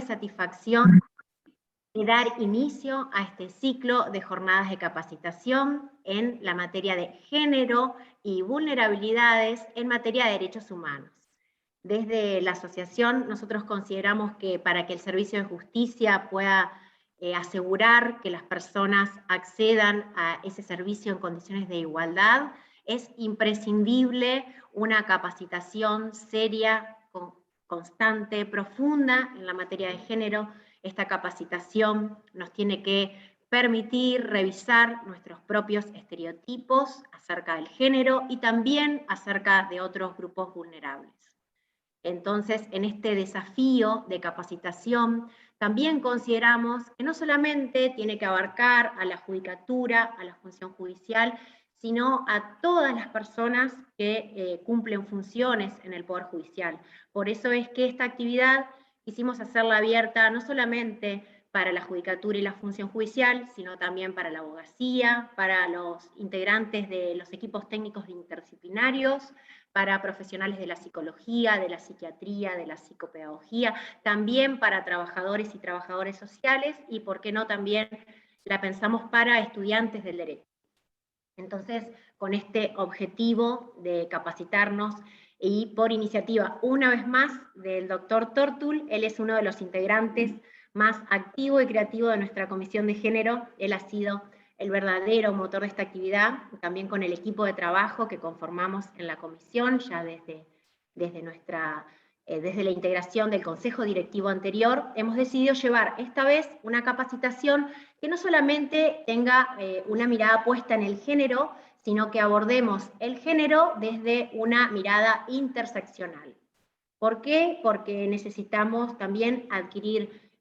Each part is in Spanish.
satisfacción de dar inicio a este ciclo de jornadas de capacitación en la materia de género y vulnerabilidades en materia de derechos humanos. Desde la asociación nosotros consideramos que para que el servicio de justicia pueda asegurar que las personas accedan a ese servicio en condiciones de igualdad, es imprescindible una capacitación seria, constante, profunda en la materia de género. Esta capacitación nos tiene que permitir revisar nuestros propios estereotipos acerca del género y también acerca de otros grupos vulnerables. Entonces, en este desafío de capacitación, también consideramos que no solamente tiene que abarcar a la judicatura, a la función judicial, sino a todas las personas que cumplen funciones en el Poder Judicial. Por eso es que esta actividad quisimos hacerla abierta no solamente para la judicatura y la función judicial, sino también para la abogacía, para los integrantes de los equipos técnicos interdisciplinarios, para profesionales de la psicología, de la psiquiatría, de la psicopedagogía, también para trabajadores y trabajadoras sociales, y por qué no también la pensamos para estudiantes del derecho. Entonces, con este objetivo de capacitarnos, y por iniciativa, una vez más, del doctor Tortul, él es uno de los integrantes más activo y creativo de nuestra Comisión de Género, él ha sido el verdadero motor de esta actividad, también con el equipo de trabajo que conformamos en la comisión, ya desde la integración del Consejo Directivo anterior, hemos decidido llevar esta vez una capacitación que no solamente tenga una mirada puesta en el género, sino que abordemos el género desde una mirada interseccional. ¿Por qué? Porque necesitamos también adquirir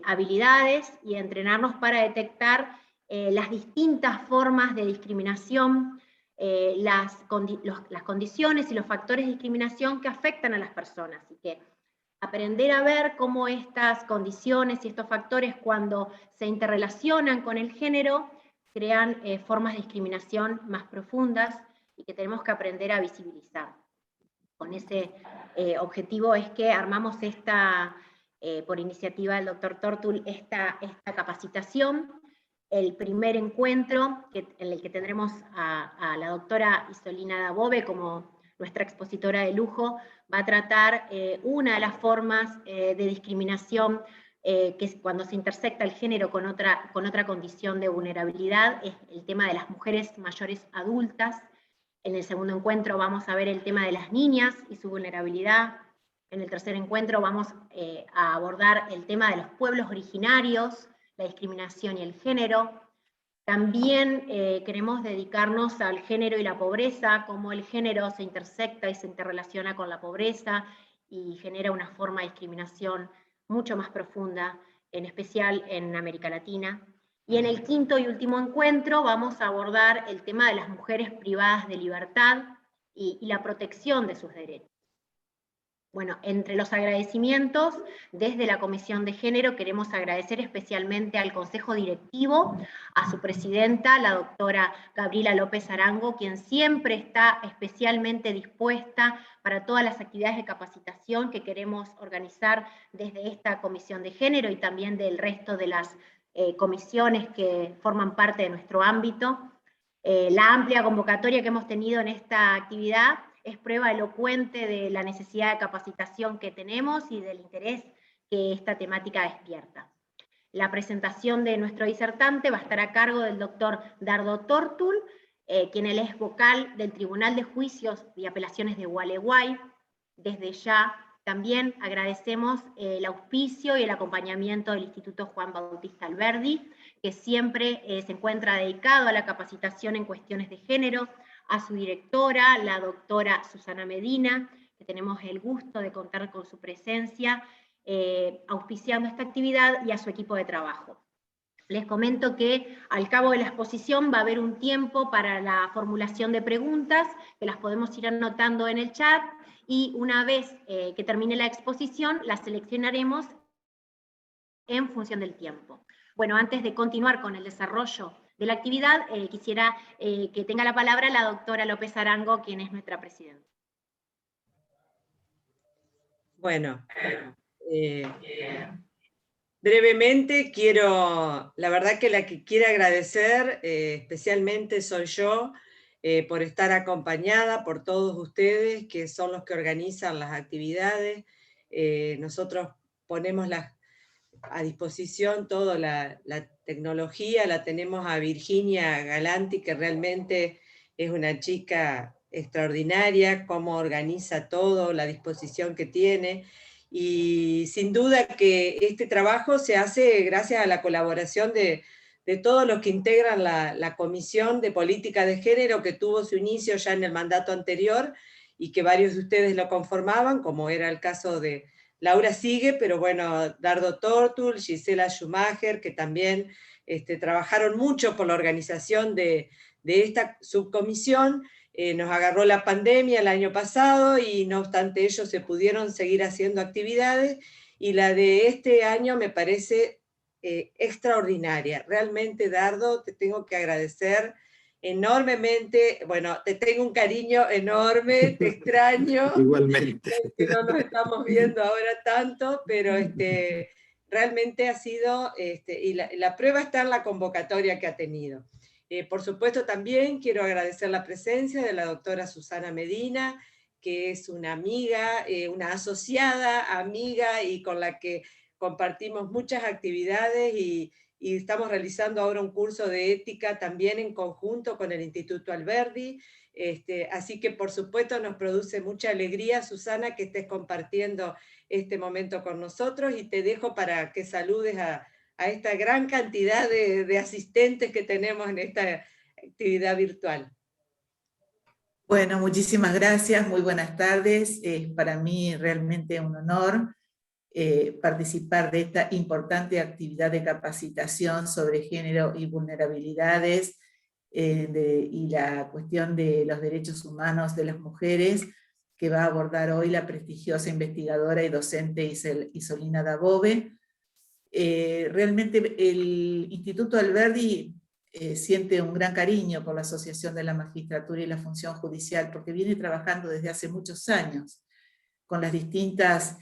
habilidades y entrenarnos para detectar las distintas formas de discriminación, las condiciones y los factores de discriminación que afectan a las personas. Así que aprender a ver cómo estas condiciones y estos factores, cuando se interrelacionan con el género, crean formas de discriminación más profundas y que tenemos que aprender a visibilizar. Con ese objetivo es que armamos por iniciativa del doctor Tortul, esta capacitación. El primer encuentro, en el que tendremos a la doctora Isolina Dabove como nuestra expositora de lujo, va a tratar una de las formas de discriminación que es cuando se intersecta el género con otra condición de vulnerabilidad, es el tema de las mujeres mayores adultas. En el segundo encuentro vamos a ver el tema de las niñas y su vulnerabilidad. En el tercer encuentro vamos a abordar el tema de los pueblos originarios, la discriminación y el género. También queremos dedicarnos al género y la pobreza, cómo el género se intersecta y se interrelaciona con la pobreza y genera una forma de discriminación mucho más profunda, en especial en América Latina. Y en el quinto y último encuentro vamos a abordar el tema de las mujeres privadas de libertad y la protección de sus derechos. Bueno, entre los agradecimientos, desde la Comisión de Género queremos agradecer especialmente al Consejo Directivo, a su presidenta, la doctora Gabriela López Arango, quien siempre está especialmente dispuesta para todas las actividades de capacitación que queremos organizar desde esta Comisión de Género y también del resto de las comisiones que forman parte de nuestro ámbito. La amplia convocatoria que hemos tenido en esta actividad es prueba elocuente de la necesidad de capacitación que tenemos y del interés que esta temática despierta. La presentación de nuestro disertante va a estar a cargo del doctor Dardo Tortul, quien él es vocal del Tribunal de Juicios y Apelaciones de Gualeguay. Desde ya también agradecemos el auspicio y el acompañamiento del Instituto Juan Bautista Alberdi, que siempre se encuentra dedicado a la capacitación en cuestiones de género, a su directora, la doctora Susana Medina, que tenemos el gusto de contar con su presencia, auspiciando esta actividad, y a su equipo de trabajo. Les comento que al cabo de la exposición va a haber un tiempo para la formulación de preguntas, que las podemos ir anotando en el chat, y una vez que termine la exposición, las seleccionaremos en función del tiempo. Bueno, antes de continuar con el desarrollo de la actividad, quisiera que tenga la palabra la doctora López Arango, quien es nuestra presidenta. Bueno, Eh, brevemente la verdad que la que quiero agradecer especialmente soy yo, por estar acompañada por todos ustedes, que son los que organizan las actividades. Nosotros ponemos a disposición toda la tecnología, la tenemos a Virginia Galanti, que realmente es una chica extraordinaria, cómo organiza todo, la disposición que tiene, y sin duda que este trabajo se hace gracias a la colaboración de todos los que integran la Comisión de Política de Género, que tuvo su inicio ya en el mandato anterior, y que varios de ustedes lo conformaban, como era el caso de Laura sigue, pero bueno, Dardo Tortul, Gisela Schumacher, que también trabajaron mucho por la organización de esta subcomisión. Nos agarró la pandemia el año pasado y no obstante ello se pudieron seguir haciendo actividades, y la de este año me parece extraordinaria. Realmente, Dardo, te tengo que agradecer enormemente. Bueno, te tengo un cariño enorme, te extraño. Igualmente. Que no nos estamos viendo ahora tanto, pero realmente ha sido, y la prueba está en la convocatoria que ha tenido. Por supuesto, también quiero agradecer la presencia de la doctora Susana Medina, que es una amiga, una asociada amiga, y con la que compartimos muchas actividades, y estamos realizando ahora un curso de ética también en conjunto con el Instituto Alberdi. Así que por supuesto nos produce mucha alegría, Susana, que estés compartiendo este momento con nosotros, y te dejo para que saludes a esta gran cantidad de asistentes que tenemos en esta actividad virtual. Bueno, muchísimas gracias, muy buenas tardes. Es para mí realmente un honor participar de esta importante actividad de capacitación sobre género y vulnerabilidades y la cuestión de los derechos humanos de las mujeres, que va a abordar hoy la prestigiosa investigadora y docente Isolina Dabove. Realmente el Instituto Alberdi siente un gran cariño por la Asociación de la Magistratura y la Función Judicial, porque viene trabajando desde hace muchos años con las distintas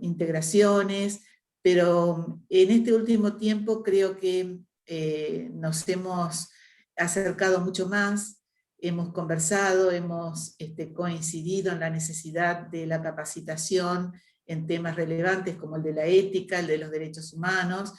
integraciones, pero en este último tiempo creo que nos hemos acercado mucho más, hemos conversado, hemos coincidido en la necesidad de la capacitación en temas relevantes como el de la ética, el de los derechos humanos,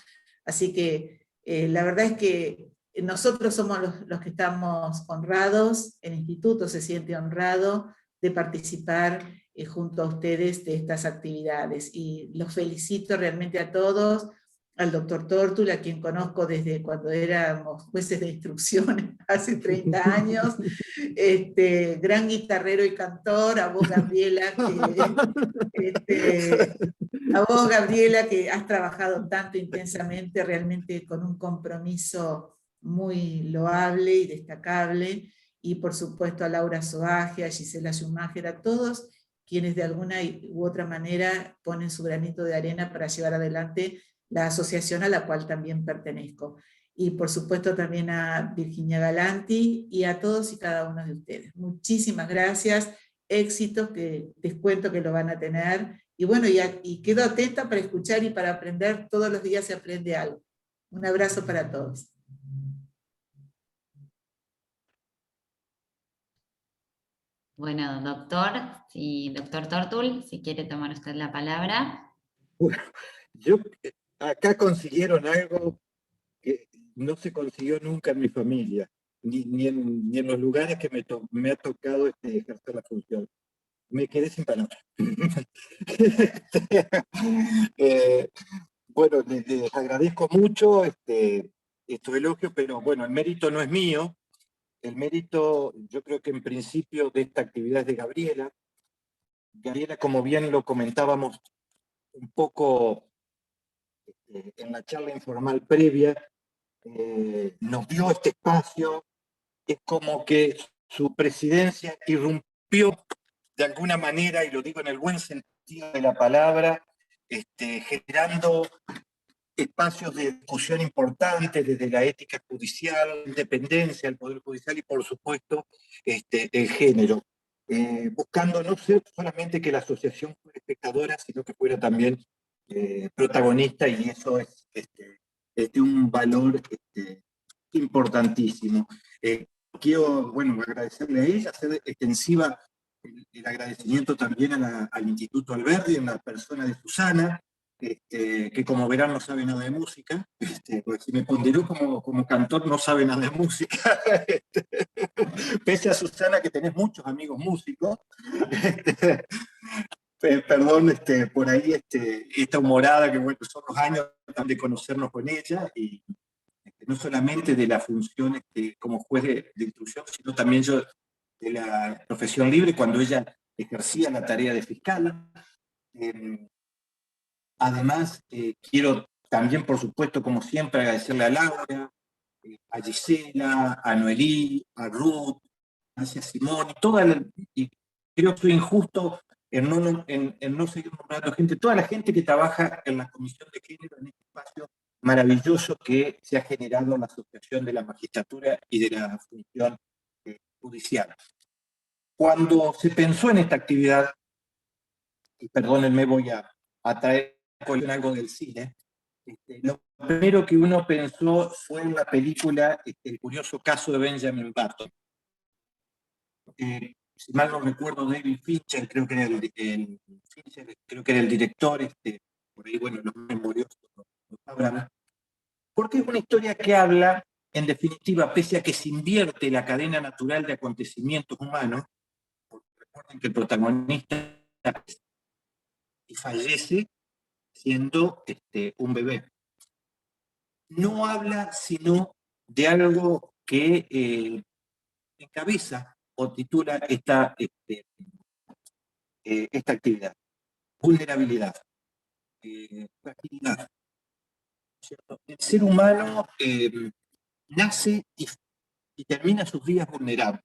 así que la verdad es que nosotros somos los que estamos honrados, el instituto se siente honrado de participar junto a ustedes de estas actividades, y los felicito realmente a todos, al doctor Tortul, a quien conozco desde cuando éramos jueces de instrucción hace 30 años, gran guitarrero y cantor, a vos Gabriela, que has trabajado tanto intensamente, realmente con un compromiso muy loable y destacable, y por supuesto a Laura Soaje, a Gisela Schumacher, a todos quienes de alguna u otra manera ponen su granito de arena para llevar adelante la asociación a la cual también pertenezco. Y por supuesto también a Virginia Galanti y a todos y cada uno de ustedes. Muchísimas gracias, éxitos que les cuento que lo van a tener. Y bueno, y quedo atenta para escuchar y para aprender, todos los días se aprende algo. Un abrazo para todos. Bueno, doctor Tortul, si quiere tomar usted la palabra. Bueno, acá consiguieron algo que no se consiguió nunca en mi familia, ni en los lugares que me ha tocado ejercer la función. Me quedé sin palabras. Bueno, les agradezco mucho estos elogios, pero bueno, el mérito no es mío. El mérito, yo creo que en principio de esta actividad es de Gabriela. Gabriela, como bien lo comentábamos un poco en la charla informal previa, nos dio este espacio. Es como que su presidencia irrumpió de alguna manera, y lo digo en el buen sentido de la palabra, generando espacios de discusión importantes desde la ética judicial, la independencia del Poder Judicial y, por supuesto, el género. buscando no ser solamente que la asociación fuera espectadora, sino que fuera también protagonista, y eso es un valor importantísimo. Quiero, bueno, agradecerle a ella, hacer extensiva el agradecimiento también al Instituto Alberdi, en la persona de Susana, que como verán no sabe nada de música, porque si me ponderó como cantor no sabe nada de música, pese a Susana que tenés muchos amigos músicos, perdón por ahí esta humorada, que bueno, son los años de conocernos con ella, y no solamente de la función como juez de instrucción, sino también yo de la profesión libre cuando ella ejercía la tarea de fiscal. Además, quiero también, por supuesto, como siempre, agradecerle a Laura, a Gisela, a Noelí, a Ruth, a Simón, y creo que soy injusto en no seguir nombrando gente, toda la gente que trabaja en la Comisión de Género, en este espacio maravilloso que se ha generado en la Asociación de la Magistratura y de la Función Judicial. Cuando se pensó en esta actividad, y perdónenme, voy a traer algo del cine, lo primero que uno pensó fue en la película El curioso caso de Benjamin Button. Si mal no recuerdo, David Fincher, creo que era el director, por ahí, bueno, los memoriosos lo sabrán, porque es una historia que habla, en definitiva, pese a que se invierte la cadena natural de acontecimientos humanos, porque recuerden que el protagonista y fallece siendo un bebé. No habla sino de algo que encabeza o titula esta actividad: vulnerabilidad, fragilidad. ¿Cierto? El ser humano nace y termina sus días vulnerable.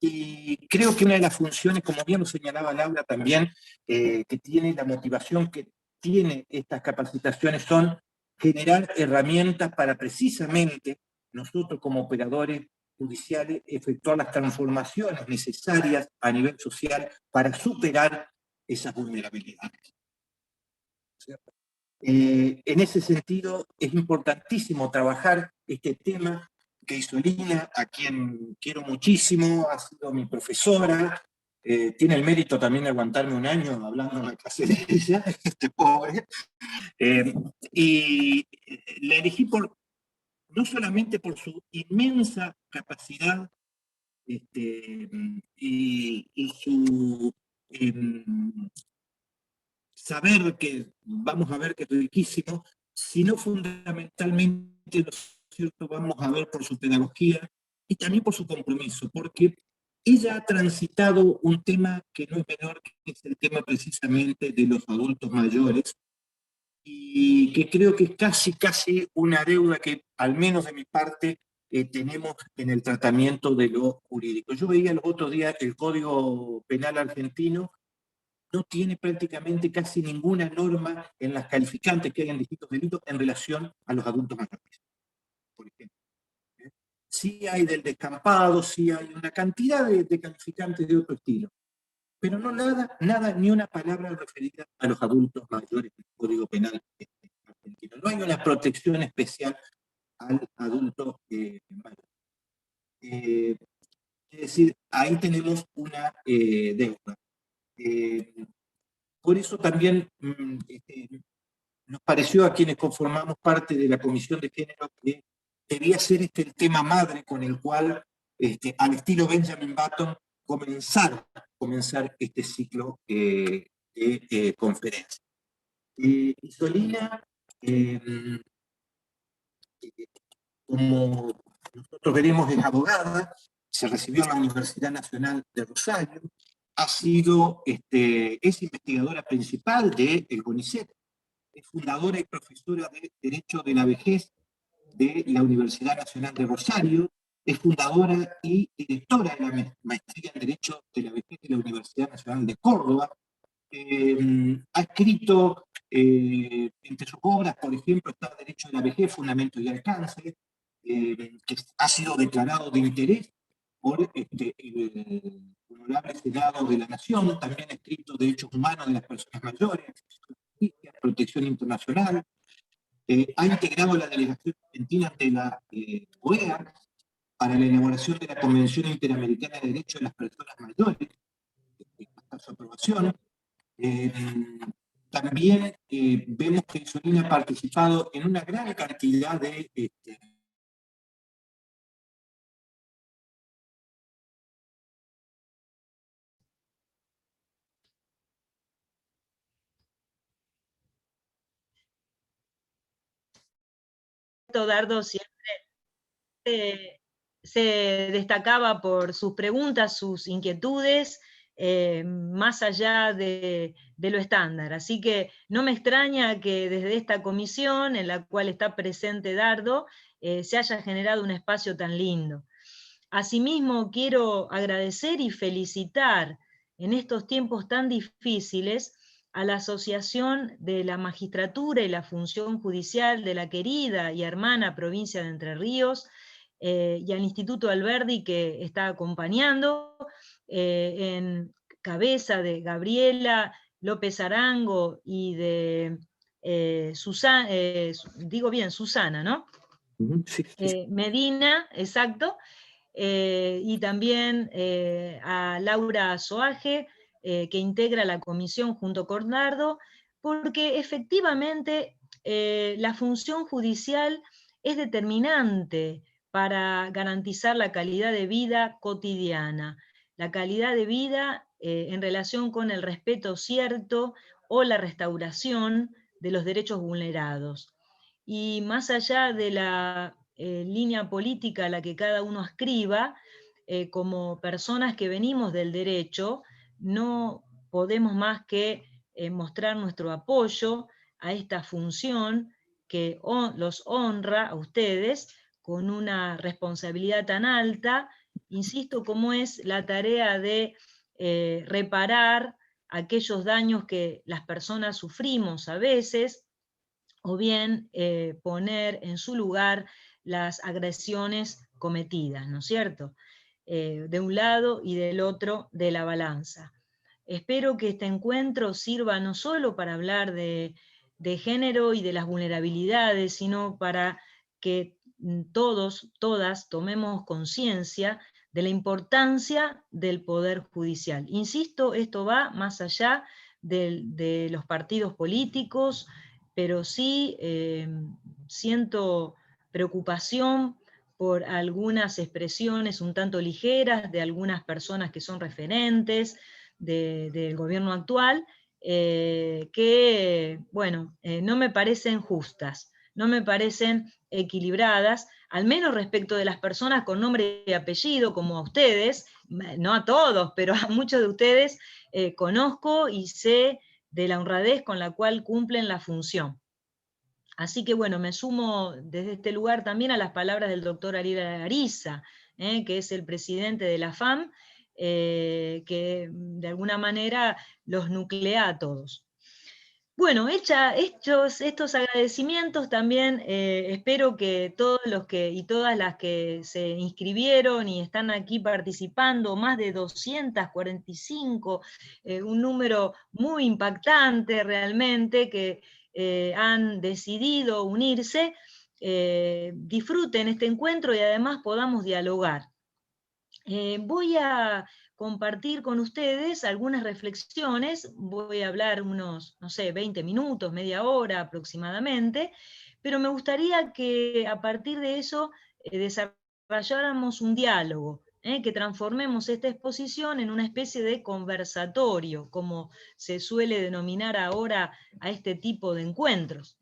Y creo que una de las funciones, como bien lo señalaba Laura también, que tiene la motivación que tiene estas capacitaciones, son generar herramientas para precisamente nosotros como operadores judiciales efectuar las transformaciones necesarias a nivel social para superar esas vulnerabilidades. ¿Cierto? En ese sentido, es importantísimo trabajar este tema que hizo Lina, a quien quiero muchísimo, ha sido mi profesora, tiene el mérito también de aguantarme un año hablando en la clase de ella, pobre, y la elegí no solamente por su inmensa capacidad y su saber que vamos a ver que es riquísimo, sino fundamentalmente, ¿no es cierto?, vamos a ver por su pedagogía y también por su compromiso, porque ella ha transitado un tema que no es menor, que es el tema precisamente de los adultos mayores, y que creo que es casi una deuda que, al menos de mi parte, tenemos en el tratamiento de lo jurídico. Yo veía los otros días el Código Penal argentino, no tiene prácticamente casi ninguna norma en las calificantes que hay en distintos delitos en relación a los adultos mayores, por ejemplo. Sí hay del descampado, sí hay una cantidad de calificantes de otro estilo, pero no nada, ni una palabra referida a los adultos mayores del Código Penal argentino. No hay una protección especial al adulto mayor. Es decir, ahí tenemos una deuda. Por eso también nos pareció a quienes conformamos parte de la Comisión de Género que debía ser el tema madre con el cual, al estilo Benjamin Button, comenzar este ciclo de conferencias. Isolina, como nosotros veremos, es abogada, se recibió en la Universidad Nacional de Rosario, es investigadora principal del CONICET, es fundadora y profesora de Derecho de la Vejez de la Universidad Nacional de Rosario, es fundadora y directora de la Maestría en Derecho de la Vejez de la Universidad Nacional de Córdoba. Ha escrito, entre sus obras, por ejemplo, está Derecho de la Vejez, Fundamentos y Alcance, que ha sido declarado de interés por el Honorable Senado de la Nación, también escrito de derechos humanos de las personas mayores, justicia, protección internacional. Ha integrado la delegación argentina ante la OEA para la elaboración de la Convención Interamericana de Derechos de las Personas Mayores, hasta su aprobación. También vemos que Isolina ha participado en una gran cantidad de Dardo siempre se destacaba por sus preguntas, sus inquietudes, más allá de lo estándar. Así que no me extraña que desde esta comisión, en la cual está presente Dardo, se haya generado un espacio tan lindo. Asimismo, quiero agradecer y felicitar en estos tiempos tan difíciles a la Asociación de la Magistratura y la Función Judicial de la querida y hermana provincia de Entre Ríos, y al Instituto Alberdi, que está acompañando, en cabeza de Gabriela López Arango y de Susana, digo bien, Susana, ¿no? Sí, sí. Medina, exacto, y también a Laura Soaje, que integra la comisión junto con Dardo, porque efectivamente la función judicial es determinante para garantizar la calidad de vida cotidiana, la calidad de vida en relación con el respeto cierto o la restauración de los derechos vulnerados. Y más allá de la línea política a la que cada uno ascriba, como personas que venimos del derecho, no podemos más que mostrar nuestro apoyo a esta función que los honra a ustedes con una responsabilidad tan alta, insisto, como es la tarea de reparar aquellos daños que las personas sufrimos a veces, o bien poner en su lugar las agresiones cometidas, ¿no es cierto? De un lado y del otro de la balanza. Espero que este encuentro sirva no solo para hablar de género y de las vulnerabilidades, sino para que todos, todas, tomemos conciencia de la importancia del poder judicial. Insisto, esto va más allá de los partidos políticos, pero sí siento preocupación por algunas expresiones un tanto ligeras de algunas personas que son referentes del gobierno actual, que, bueno, no me parecen justas, no me parecen equilibradas, al menos respecto de las personas con nombre y apellido, como a ustedes, no a todos, pero a muchos de ustedes conozco y sé de la honradez con la cual cumplen la función. Así que bueno, me sumo desde este lugar también a las palabras del doctor Ariel Ariza, que es el presidente de la FAM, que de alguna manera los nuclea a todos. Bueno, hechos estos agradecimientos, también espero que todos los que y todas las que se inscribieron y están aquí participando, más de 245, un número muy impactante realmente, que han decidido unirse, disfruten este encuentro y además podamos dialogar. Voy a compartir con ustedes algunas reflexiones, voy a hablar unos, no sé, 20 minutos, media hora aproximadamente, pero me gustaría que a partir de eso desarrolláramos un diálogo, que transformemos esta exposición en una especie de conversatorio, como se suele denominar ahora a este tipo de encuentros.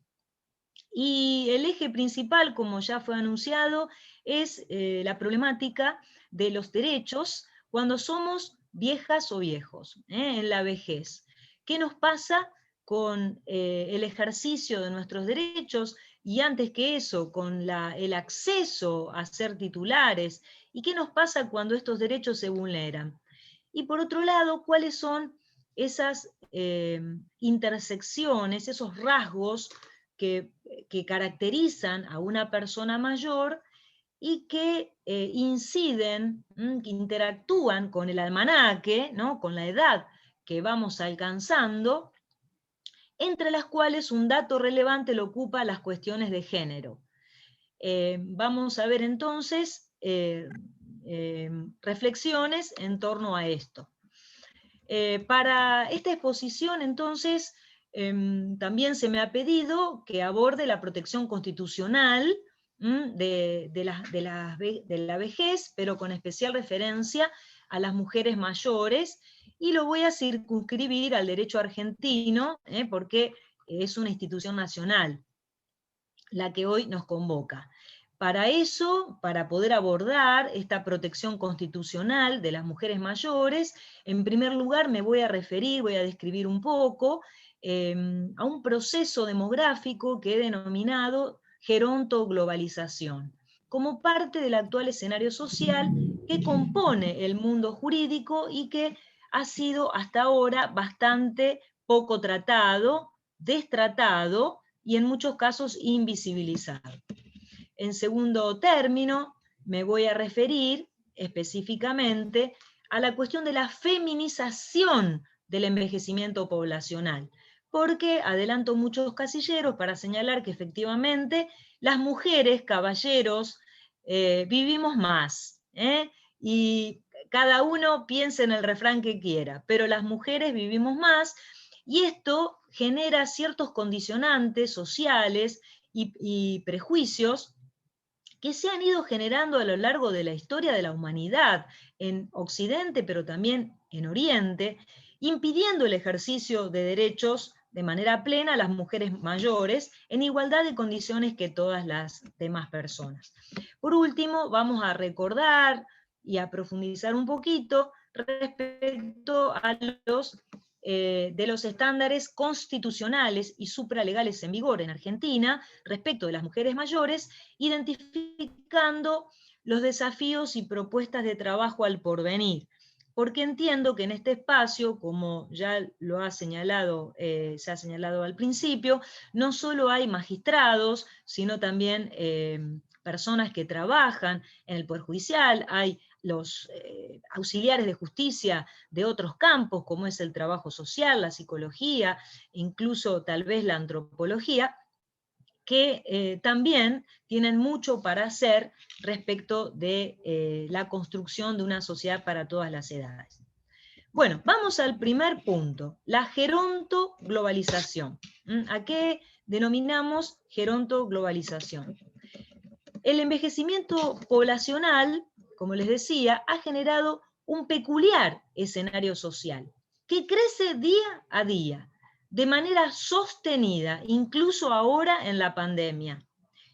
Y el eje principal, como ya fue anunciado, es la problemática de los derechos cuando somos viejas o viejos, en la vejez. ¿Qué nos pasa con el ejercicio de nuestros derechos y antes que eso, con el acceso a ser titulares? ¿Y qué nos pasa cuando estos derechos se vulneran? Y por otro lado, ¿cuáles son esas intersecciones, esos rasgos que caracterizan a una persona mayor y que inciden, que interactúan con el almanaque, ¿no? Con la edad que vamos alcanzando, entre las cuales un dato relevante lo ocupa las cuestiones de género. Vamos a ver entonces reflexiones en torno a esto. Para esta exposición, entonces, también se me ha pedido que aborde la protección constitucional de la vejez, pero con especial referencia a las mujeres mayores, y lo voy a circunscribir al derecho argentino, porque es una institución nacional la que hoy nos convoca. Para eso, para poder abordar esta protección constitucional de las mujeres mayores, en primer lugar me voy a referir, voy a describir un poco, a un proceso demográfico que he denominado gerontoglobalización, como parte del actual escenario social que compone el mundo jurídico y que ha sido hasta ahora bastante poco tratado, destratado y en muchos casos invisibilizado. En segundo término, me voy a referir específicamente a la cuestión de la feminización del envejecimiento poblacional, porque adelanto muchos casilleros para señalar que efectivamente las mujeres, caballeros, vivimos más, y cada uno piensa en el refrán que quiera, pero las mujeres vivimos más, y esto genera ciertos condicionantes sociales y prejuicios que se han ido generando a lo largo de la historia de la humanidad, en Occidente, pero también en Oriente, impidiendo el ejercicio de derechos de manera plena a las mujeres mayores, en igualdad de condiciones que todas las demás personas. Por último, vamos a recordar y a profundizar un poquito respecto a de los estándares constitucionales y supralegales en vigor en Argentina respecto de las mujeres mayores, identificando los desafíos y propuestas de trabajo al porvenir. Porque entiendo que en este espacio, como ya lo ha señalado, se ha señalado al principio, no solo hay magistrados, sino también personas que trabajan en el Poder Judicial, hay los auxiliares de justicia de otros campos, como es el trabajo social, la psicología, incluso tal vez la antropología, que también tienen mucho para hacer respecto de la construcción de una sociedad para todas las edades. Bueno, vamos al primer punto, la gerontoglobalización. ¿A qué denominamos gerontoglobalización? El envejecimiento poblacional, como les decía, ha generado un peculiar escenario social, que crece día a día, de manera sostenida, incluso ahora en la pandemia,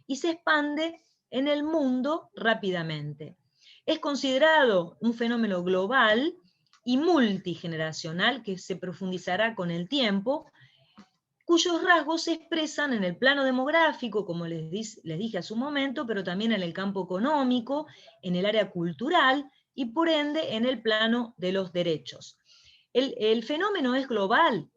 y se expande en el mundo rápidamente. Es considerado un fenómeno global y multigeneracional que se profundizará con el tiempo, cuyos rasgos se expresan en el plano demográfico, como les dije hace un momento, pero también en el campo económico, en el área cultural y por ende en el plano de los derechos. El fenómeno es global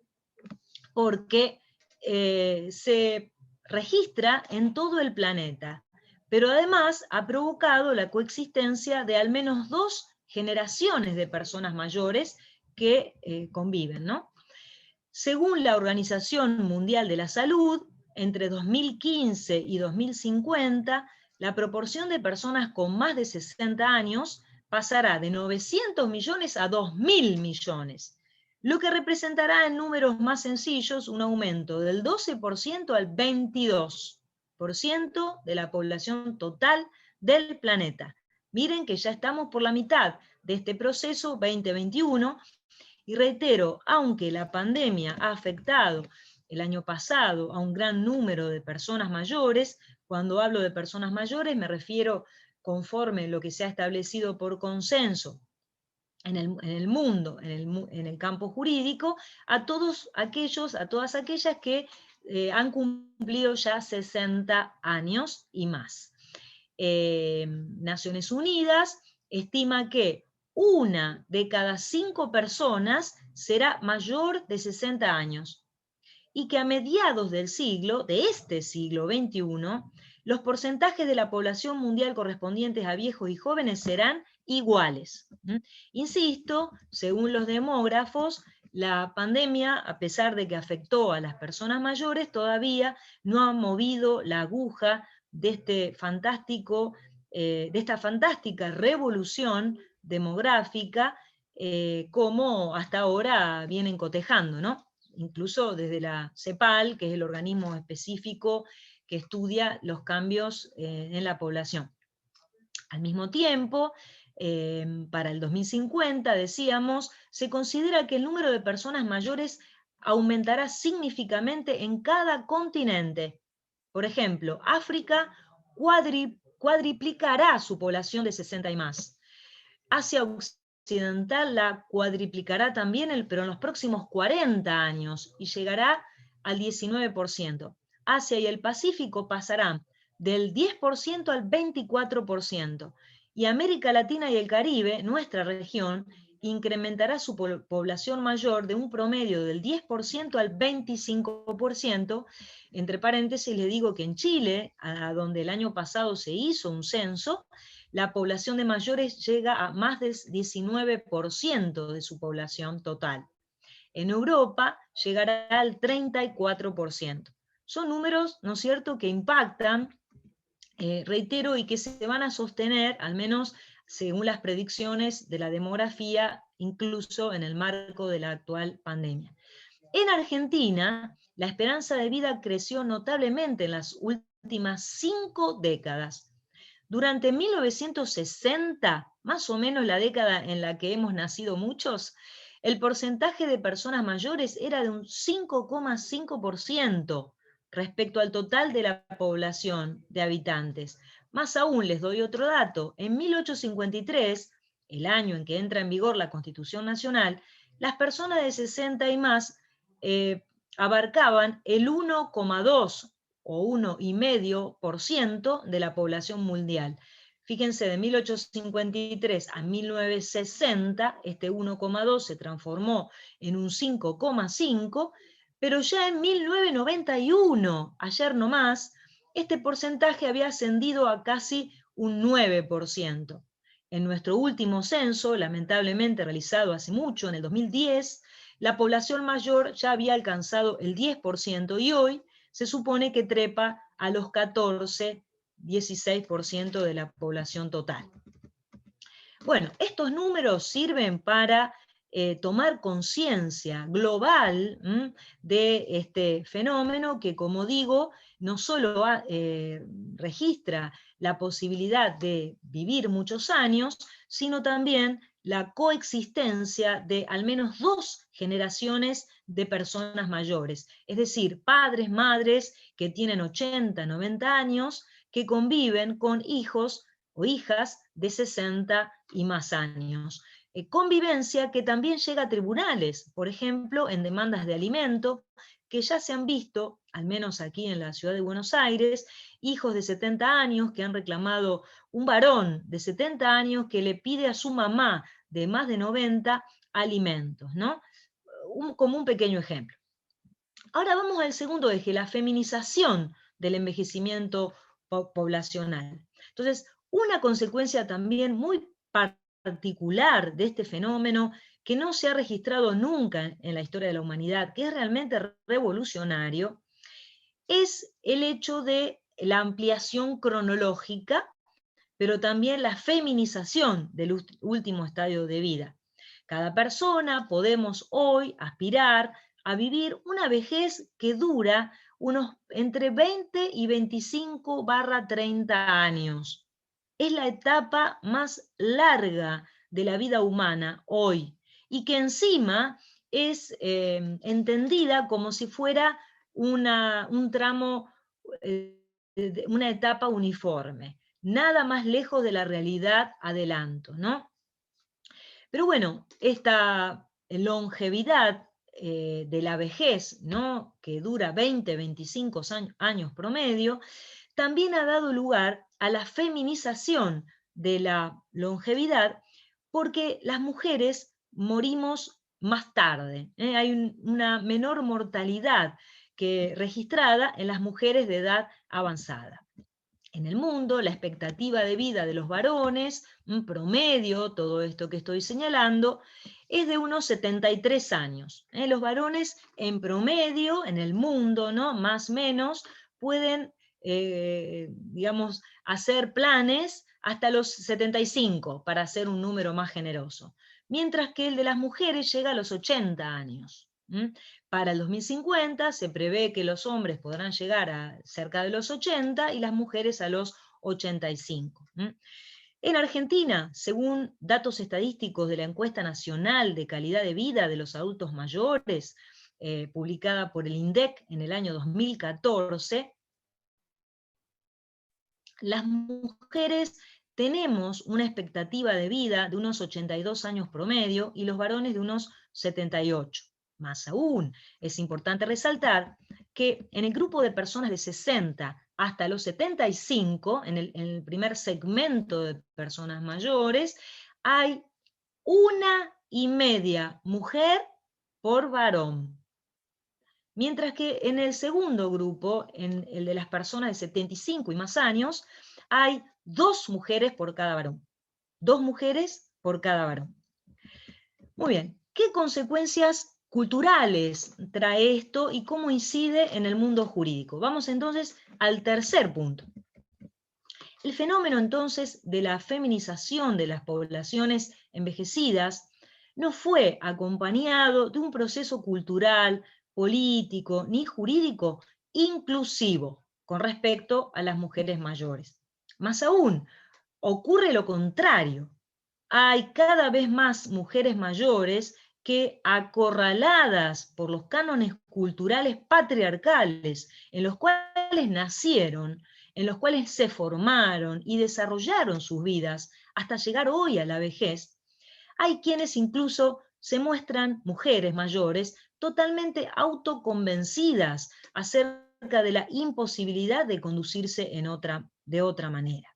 porque se registra en todo el planeta, pero además ha provocado la coexistencia de al menos 2 generaciones de personas mayores que conviven, ¿no? Según la Organización Mundial de la Salud, entre 2015 y 2050, la proporción de personas con más de 60 años pasará de 900 millones a 2.000 millones, lo que representará en números más sencillos un aumento del 12% al 22% de la población total del planeta. Miren que ya estamos por la mitad de este proceso 2021, y reitero, aunque la pandemia ha afectado el año pasado a un gran número de personas mayores, cuando hablo de personas mayores me refiero, conforme lo que se ha establecido por consenso en el mundo, en el campo jurídico, a todas aquellas que han cumplido ya 60 años y más. Naciones Unidas estima que 1 de cada 5 personas será mayor de 60 años. y que a mediados de este siglo XXI, los porcentajes de la población mundial correspondientes a viejos y jóvenes serán iguales. Insisto, según los demógrafos, la pandemia, a pesar de que afectó a las personas mayores, todavía no ha movido la aguja de esta fantástica revolución demográfica, como hasta ahora vienen cotejando, ¿no? Incluso desde la CEPAL, que es el organismo específico que estudia los cambios en la población. Al mismo tiempo, para el 2050, decíamos, se considera que el número de personas mayores aumentará significativamente en cada continente. Por ejemplo, África cuadriplicará su población de 60 y más. Asia Occidental la cuadriplicará también, pero en los próximos 40 años, y llegará al 19%. Asia y el Pacífico pasarán del 10% al 24%, y América Latina y el Caribe, nuestra región, incrementará su población mayor de un promedio del 10% al 25%. Entre paréntesis les digo que en Chile, a donde el año pasado se hizo un censo, la población de mayores llega a más del 19% de su población total. En Europa llegará al 34%. Son números, ¿no es cierto?, que impactan, reitero, y que se van a sostener, al menos según las predicciones de la demografía, incluso en el marco de la actual pandemia. En Argentina, la esperanza de vida creció notablemente en las últimas 5 décadas. Durante 1960, más o menos la década en la que hemos nacido muchos, el porcentaje de personas mayores era de un 5,5% respecto al total de la población de habitantes. Más aún, les doy otro dato. En 1853, el año en que entra en vigor la Constitución Nacional, las personas de 60 y más abarcaban el 1,2% o 1,5% de la población mundial. Fíjense, de 1853 a 1960, este 1,2 se transformó en un 5,5, pero ya en 1991, ayer nomás, este porcentaje había ascendido a casi un 9%. En nuestro último censo, lamentablemente realizado hace mucho, en el 2010, la población mayor ya había alcanzado el 10% y hoy se supone que trepa a los 16% de la población total. Bueno, estos números sirven para tomar conciencia global de este fenómeno que, como digo, no solo registra la posibilidad de vivir muchos años, sino también la coexistencia de al menos 2 generaciones de personas mayores, es decir, padres, madres que tienen 80, 90 años, que conviven con hijos o hijas de 60 y más años. Convivencia que también llega a tribunales, por ejemplo, en demandas de alimento, que ya se han visto, al menos aquí en la ciudad de Buenos Aires, hijos de 70 años que han reclamado un varón de 70 años que le pide a su mamá de más de 90 alimentos, ¿no? Como un pequeño ejemplo. Ahora vamos al segundo eje, la feminización del envejecimiento poblacional. Entonces, una consecuencia también muy particular de este fenómeno que no se ha registrado nunca en la historia de la humanidad, que es realmente revolucionario, es el hecho de la ampliación cronológica, pero también la feminización del último estadio de vida. Cada persona podemos hoy aspirar a vivir una vejez que dura entre 20 y 25/30 años. Es la etapa más larga de la vida humana hoy, y que encima es entendida como si fuera un tramo, una etapa uniforme. Nada más lejos de la realidad adelanto, ¿no? Pero bueno, esta longevidad de la vejez, ¿no?, que dura 20, 25 años promedio, también ha dado lugar a la feminización de la longevidad, porque las mujeres morimos más tarde, hay una menor mortalidad que registrada en las mujeres de edad avanzada. En el mundo, la expectativa de vida de los varones, un promedio, todo esto que estoy señalando, es de unos 73 años. Los varones en promedio, en el mundo, ¿no? Más o menos, pueden, digamos, hacer planes hasta los 75, para hacer un número más generoso. Mientras que el de las mujeres llega a los 80 años. Para el 2050 se prevé que los hombres podrán llegar a cerca de los 80 y las mujeres a los 85. En Argentina, según datos estadísticos de la Encuesta Nacional de Calidad de Vida de los Adultos Mayores, publicada por el INDEC en el año 2014, las mujeres tenemos una expectativa de vida de unos 82 años promedio y los varones de unos 78. Más aún, es importante resaltar que en el grupo de personas de 60 hasta los 75, en el primer segmento de personas mayores, hay 1,5 mujer por varón. Mientras que en el segundo grupo, en el de las personas de 75 y más años, hay 2 mujeres por cada varón. 2 mujeres por cada varón. Muy bien, ¿qué consecuencias culturales trae esto y cómo incide en el mundo jurídico? Vamos entonces al tercer punto. El fenómeno entonces de la feminización de las poblaciones envejecidas no fue acompañado de un proceso cultural, político ni jurídico inclusivo con respecto a las mujeres mayores. Más aún, ocurre lo contrario. Hay cada vez más mujeres mayores que, acorraladas por los cánones culturales patriarcales en los cuales nacieron, en los cuales se formaron y desarrollaron sus vidas hasta llegar hoy a la vejez, hay quienes incluso se muestran mujeres mayores totalmente autoconvencidas acerca de la imposibilidad de conducirse de otra manera.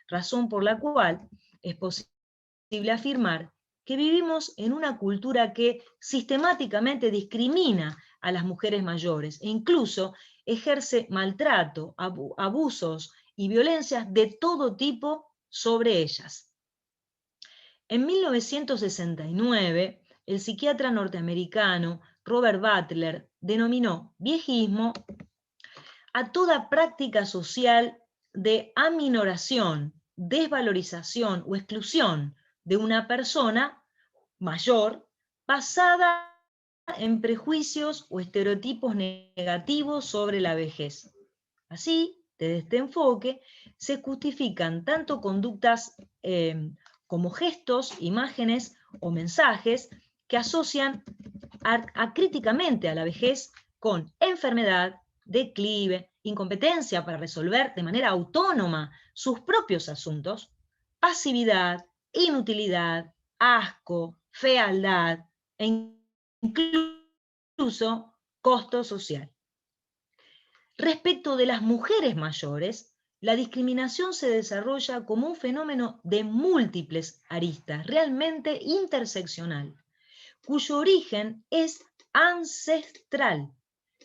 Razón por la cual es posible afirmar que vivimos en una cultura que sistemáticamente discrimina a las mujeres mayores e incluso ejerce maltrato, abusos y violencias de todo tipo sobre ellas. En 1969, el psiquiatra norteamericano Robert Butler denominó viejismo a toda práctica social de aminoración, desvalorización o exclusión de una persona mayor basada en prejuicios o estereotipos negativos sobre la vejez. Así, desde este enfoque, se justifican tanto conductas como gestos, imágenes o mensajes que asocian críticamente a la vejez con enfermedad, declive, incompetencia para resolver de manera autónoma sus propios asuntos, pasividad, inutilidad, asco, fealdad e incluso costo social. Respecto de las mujeres mayores, la discriminación se desarrolla como un fenómeno de múltiples aristas, realmente interseccional, cuyo origen es ancestral,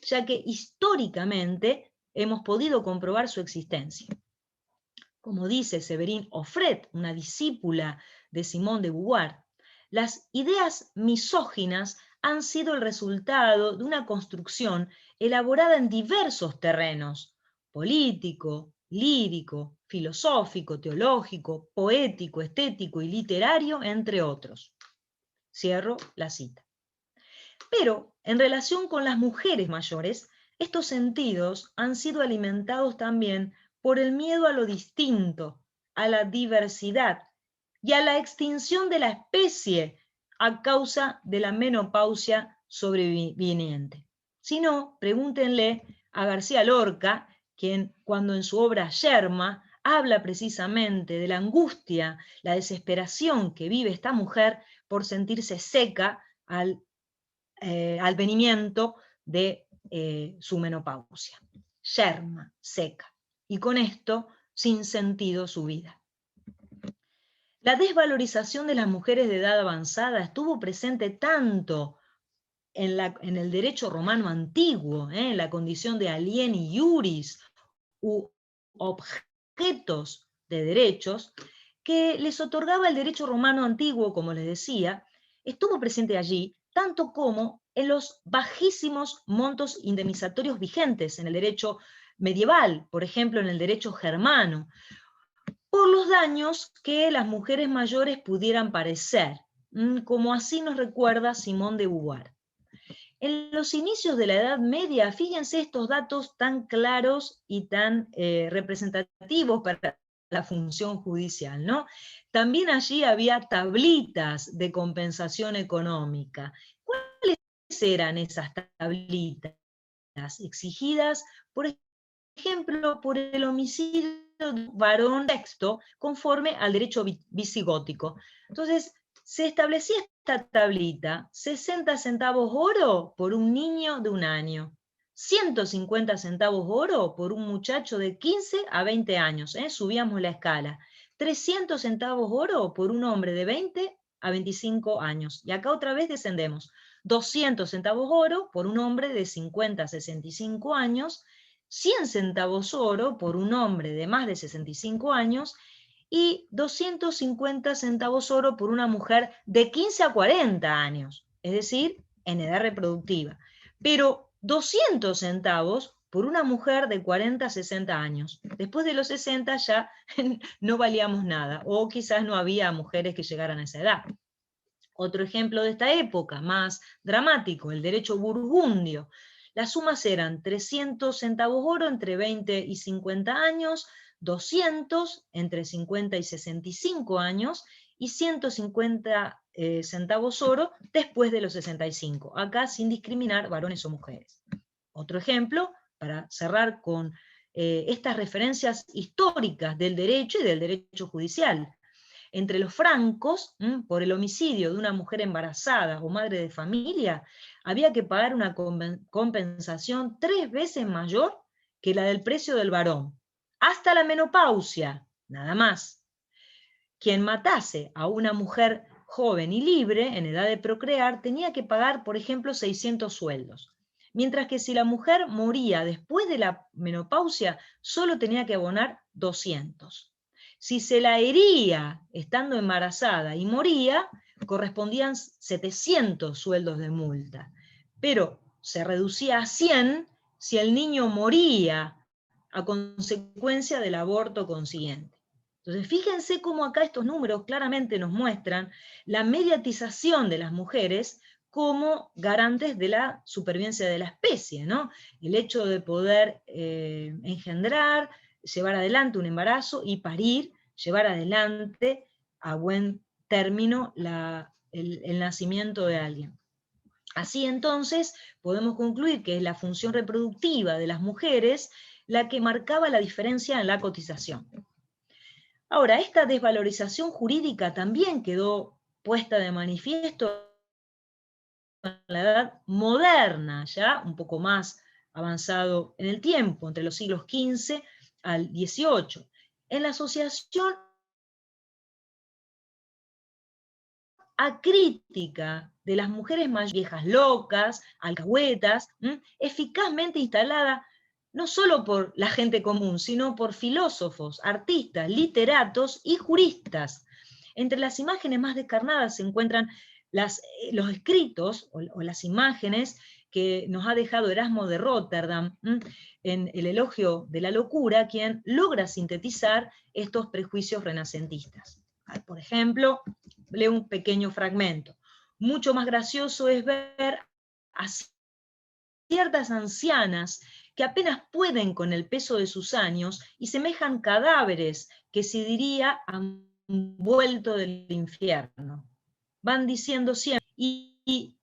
ya que históricamente hemos podido comprobar su existencia. Como dice Séverine Auffret, una discípula de Simone de Beauvoir, las ideas misóginas han sido el resultado de una construcción elaborada en diversos terrenos: político, lírico, filosófico, teológico, poético, estético y literario, entre otros. Cierro la cita. Pero, en relación con las mujeres mayores, estos sentidos han sido alimentados también por el miedo a lo distinto, a la diversidad y a la extinción de la especie a causa de la menopausia sobreviniente. Si no, pregúntenle a García Lorca, quien, cuando en su obra Yerma habla precisamente de la angustia, la desesperación que vive esta mujer por sentirse seca al venimiento de su menopausia. Yerma, seca. Y con esto, sin sentido su vida. La desvalorización de las mujeres de edad avanzada estuvo presente tanto en el derecho romano antiguo, en la condición de alieni iuris, u objetos de derechos, que les otorgaba el derecho romano antiguo, como les decía, estuvo presente allí, tanto como en los bajísimos montos indemnizatorios vigentes en el derecho medieval, por ejemplo en el derecho germano, por los daños que las mujeres mayores pudieran padecer, como así nos recuerda Simone de Beauvoir. En los inicios de la Edad Media, fíjense estos datos tan claros y tan representativos para la función judicial, ¿no? También allí había tablitas de compensación económica. ¿Cuáles eran esas tablitas? Exigidas, por ejemplo, por el homicidio de un varón sexto, conforme al derecho visigótico. Entonces, se establecía esta tablita: 60 centavos oro por un niño de 1 año, 150 centavos oro por un muchacho de 15 a 20 años, subíamos la escala, 300 centavos oro por un hombre de 20 a 25 años, y acá otra vez descendemos, 200 centavos oro por un hombre de 50 a 65 años, 100 centavos oro por un hombre de más de 65 años, y 250 centavos oro por una mujer de 15 a 40 años, es decir, en edad reproductiva. Pero 200 centavos por una mujer de 40 a 60 años. Después de los 60 ya no valíamos nada, o quizás no había mujeres que llegaran a esa edad. Otro ejemplo de esta época, más dramático, el derecho burgundio. Las sumas eran 300 centavos oro entre 20 y 50 años, 200 entre 50 y 65 años, y 150 centavos oro después de los 65, acá sin discriminar varones o mujeres. Otro ejemplo, para cerrar con estas referencias históricas del derecho y del derecho judicial. Entre los francos, por el homicidio de una mujer embarazada o madre de familia, había que pagar una compensación 3 veces mayor que la del precio del varón, hasta la menopausia, nada más. Quien matase a una mujer joven y libre, en edad de procrear, tenía que pagar, por ejemplo, 600 sueldos. Mientras que si la mujer moría después de la menopausia, solo tenía que abonar 200. Si se la hería estando embarazada y moría, correspondían 700 sueldos de multa. Pero se reducía a 100 si el niño moría a consecuencia del aborto consiguiente. Entonces, fíjense cómo acá estos números claramente nos muestran la mediatización de las mujeres como garantes de la supervivencia de la especie, ¿no? El hecho de poder engendrar, llevar adelante un embarazo y parir, llevar adelante a buen término el nacimiento de alguien. Así entonces podemos concluir que es la función reproductiva de las mujeres la que marcaba la diferencia en la cotización. Ahora, esta desvalorización jurídica también quedó puesta de manifiesto en la edad moderna, ya un poco más avanzado en el tiempo, entre los siglos XV al XVIII, en la asociación acrítica de las mujeres más viejas locas, alcahuetas, eficazmente instalada no solo por la gente común, sino por filósofos, artistas, literatos y juristas. Entre las imágenes más descarnadas se encuentran los escritos o las imágenes que nos ha dejado Erasmo de Róterdam en El elogio de la locura, quien logra sintetizar estos prejuicios renacentistas. Por ejemplo, leo un pequeño fragmento. Mucho más gracioso es ver a ciertas ancianas que apenas pueden con el peso de sus años y semejan cadáveres que se diría han vuelto del infierno. Van diciendo siempre, y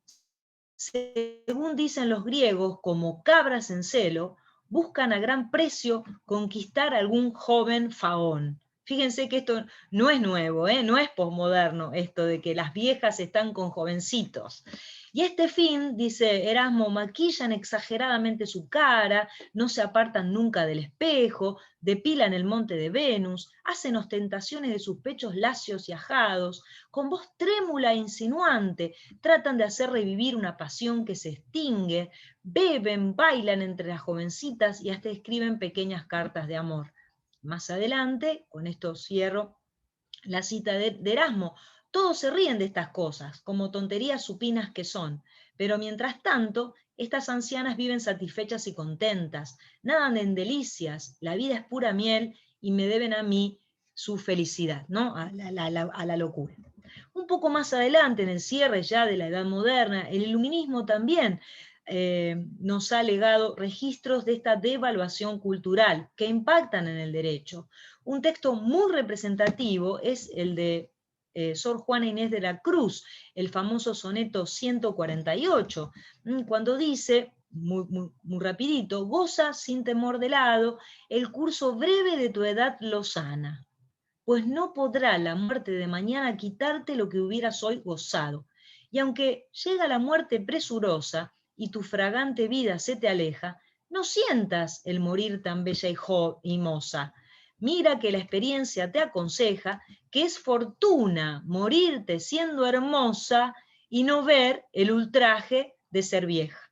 según dicen los griegos, como cabras en celo, buscan a gran precio conquistar a algún joven faón. Fíjense que esto no es nuevo, no es posmoderno, esto de que las viejas están con jovencitos. Y a este fin, dice Erasmo, maquillan exageradamente su cara, no se apartan nunca del espejo, depilan el monte de Venus, hacen ostentaciones de sus pechos lacios y ajados, con voz trémula e insinuante, tratan de hacer revivir una pasión que se extingue, beben, bailan entre las jovencitas y hasta escriben pequeñas cartas de amor. Más adelante, con esto cierro la cita de Erasmo, todos se ríen de estas cosas, como tonterías supinas que son, pero mientras tanto, estas ancianas viven satisfechas y contentas, nadan en delicias, la vida es pura miel y me deben a mí su felicidad, ¿no? A la locura. Un poco más adelante, en el cierre ya de la Edad Moderna, el iluminismo también nos ha legado registros de esta devaluación cultural que impactan en el derecho. Un texto muy representativo es el de Sor Juana Inés de la Cruz, el famoso soneto 148, cuando dice, muy rapidito, goza sin temor de lado el curso breve de tu edad lozana, pues no podrá la muerte de mañana quitarte lo que hubieras hoy gozado. Y aunque llega la muerte presurosa y tu fragante vida se te aleja, no sientas el morir tan bella y moza. Mira que la experiencia te aconseja que es fortuna morirte siendo hermosa y no ver el ultraje de ser vieja.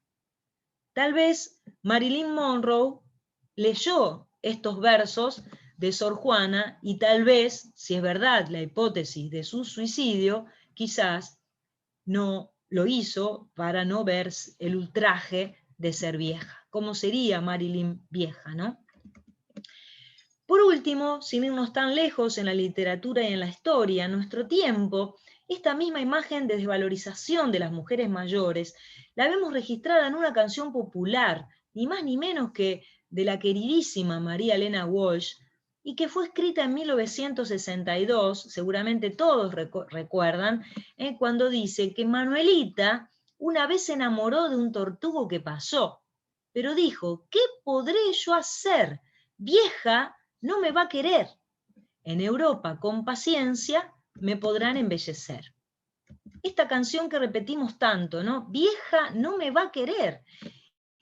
Tal vez Marilyn Monroe leyó estos versos de Sor Juana y tal vez, si es verdad la hipótesis de su suicidio, quizás no lo hizo para no ver el ultraje de ser vieja. ¿Cómo sería Marilyn vieja, no? Por último, sin irnos tan lejos en la literatura y en la historia, en nuestro tiempo, esta misma imagen de desvalorización de las mujeres mayores la vemos registrada en una canción popular, ni más ni menos que de la queridísima María Elena Walsh, y que fue escrita en 1962, seguramente todos recuerdan, cuando dice que Manuelita una vez se enamoró de un tortugo que pasó, pero dijo, ¿qué podré yo hacer? Vieja no me va a querer. En Europa, con paciencia, me podrán embellecer. Esta canción que repetimos tanto, ¿no? Vieja no me va a querer.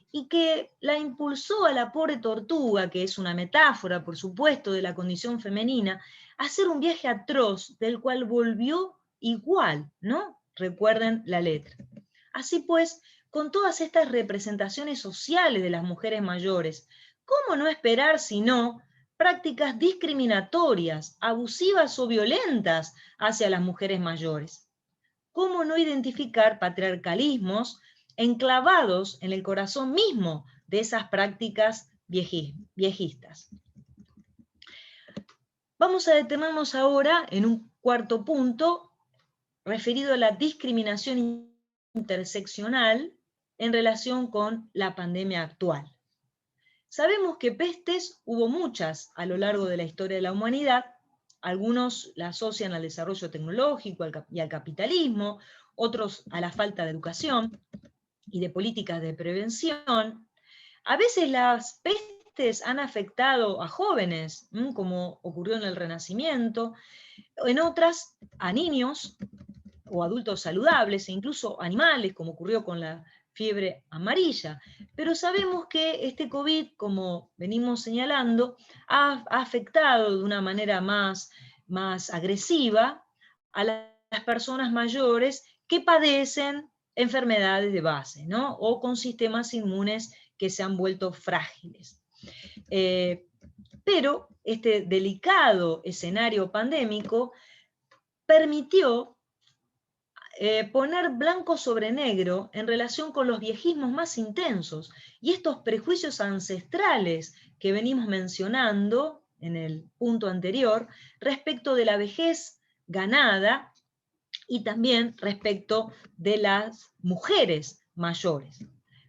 Y que la impulsó a la pobre tortuga, que es una metáfora, por supuesto, de la condición femenina, a hacer un viaje atroz, del cual volvió igual, ¿no? Recuerden la letra. Así pues, con todas estas representaciones sociales de las mujeres mayores, ¿cómo no esperar sino prácticas discriminatorias, abusivas o violentas hacia las mujeres mayores? ¿Cómo no identificar patriarcalismos enclavados en el corazón mismo de esas prácticas viejistas? Vamos a detenernos ahora en un cuarto punto referido a la discriminación interseccional en relación con la pandemia actual. Sabemos que pestes hubo muchas a lo largo de la historia de la humanidad. Algunos la asocian al desarrollo tecnológico y al capitalismo, otros a la falta de educación y de políticas de prevención. A veces las pestes han afectado a jóvenes, como ocurrió en el Renacimiento, en otras a niños o adultos saludables, e incluso animales, como ocurrió con la fiebre amarilla. Pero sabemos que este COVID, como venimos señalando, ha afectado de una manera más agresiva a las personas mayores que padecen enfermedades de base, ¿no? O con sistemas inmunes que se han vuelto frágiles. Pero este delicado escenario pandémico permitió poner blanco sobre negro en relación con los viejismos más intensos y estos prejuicios ancestrales que venimos mencionando en el punto anterior respecto de la vejez ganada y también respecto de las mujeres mayores.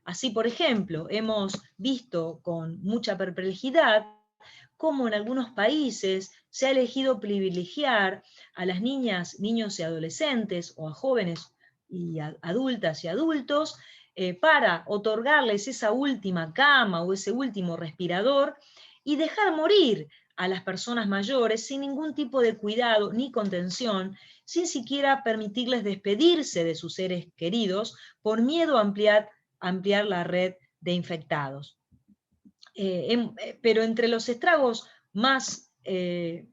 Así, por ejemplo, hemos visto con mucha perplejidad cómo en algunos países se ha elegido privilegiar a las niñas, niños y adolescentes, o a jóvenes y adultas y adultos, para otorgarles esa última cama o ese último respirador y dejar morir a las personas mayores sin ningún tipo de cuidado ni contención, sin siquiera permitirles despedirse de sus seres queridos por miedo a ampliar la red de infectados. Pero entre los estragos más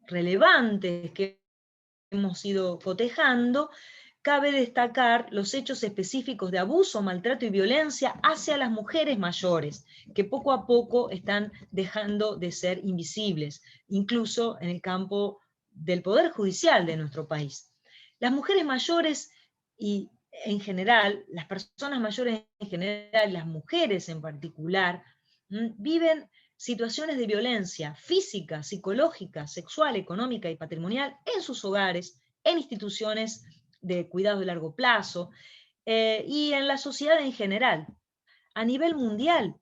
relevantes que hemos ido cotejando, cabe destacar los hechos específicos de abuso, maltrato y violencia hacia las mujeres mayores, que poco a poco están dejando de ser invisibles, incluso en el campo del Poder Judicial de nuestro país. Las mujeres mayores y en general, las personas mayores en general, las mujeres en particular, viven situaciones de violencia física, psicológica, sexual, económica y patrimonial en sus hogares, en instituciones de cuidado de largo plazo, y en la sociedad en general. A nivel mundial,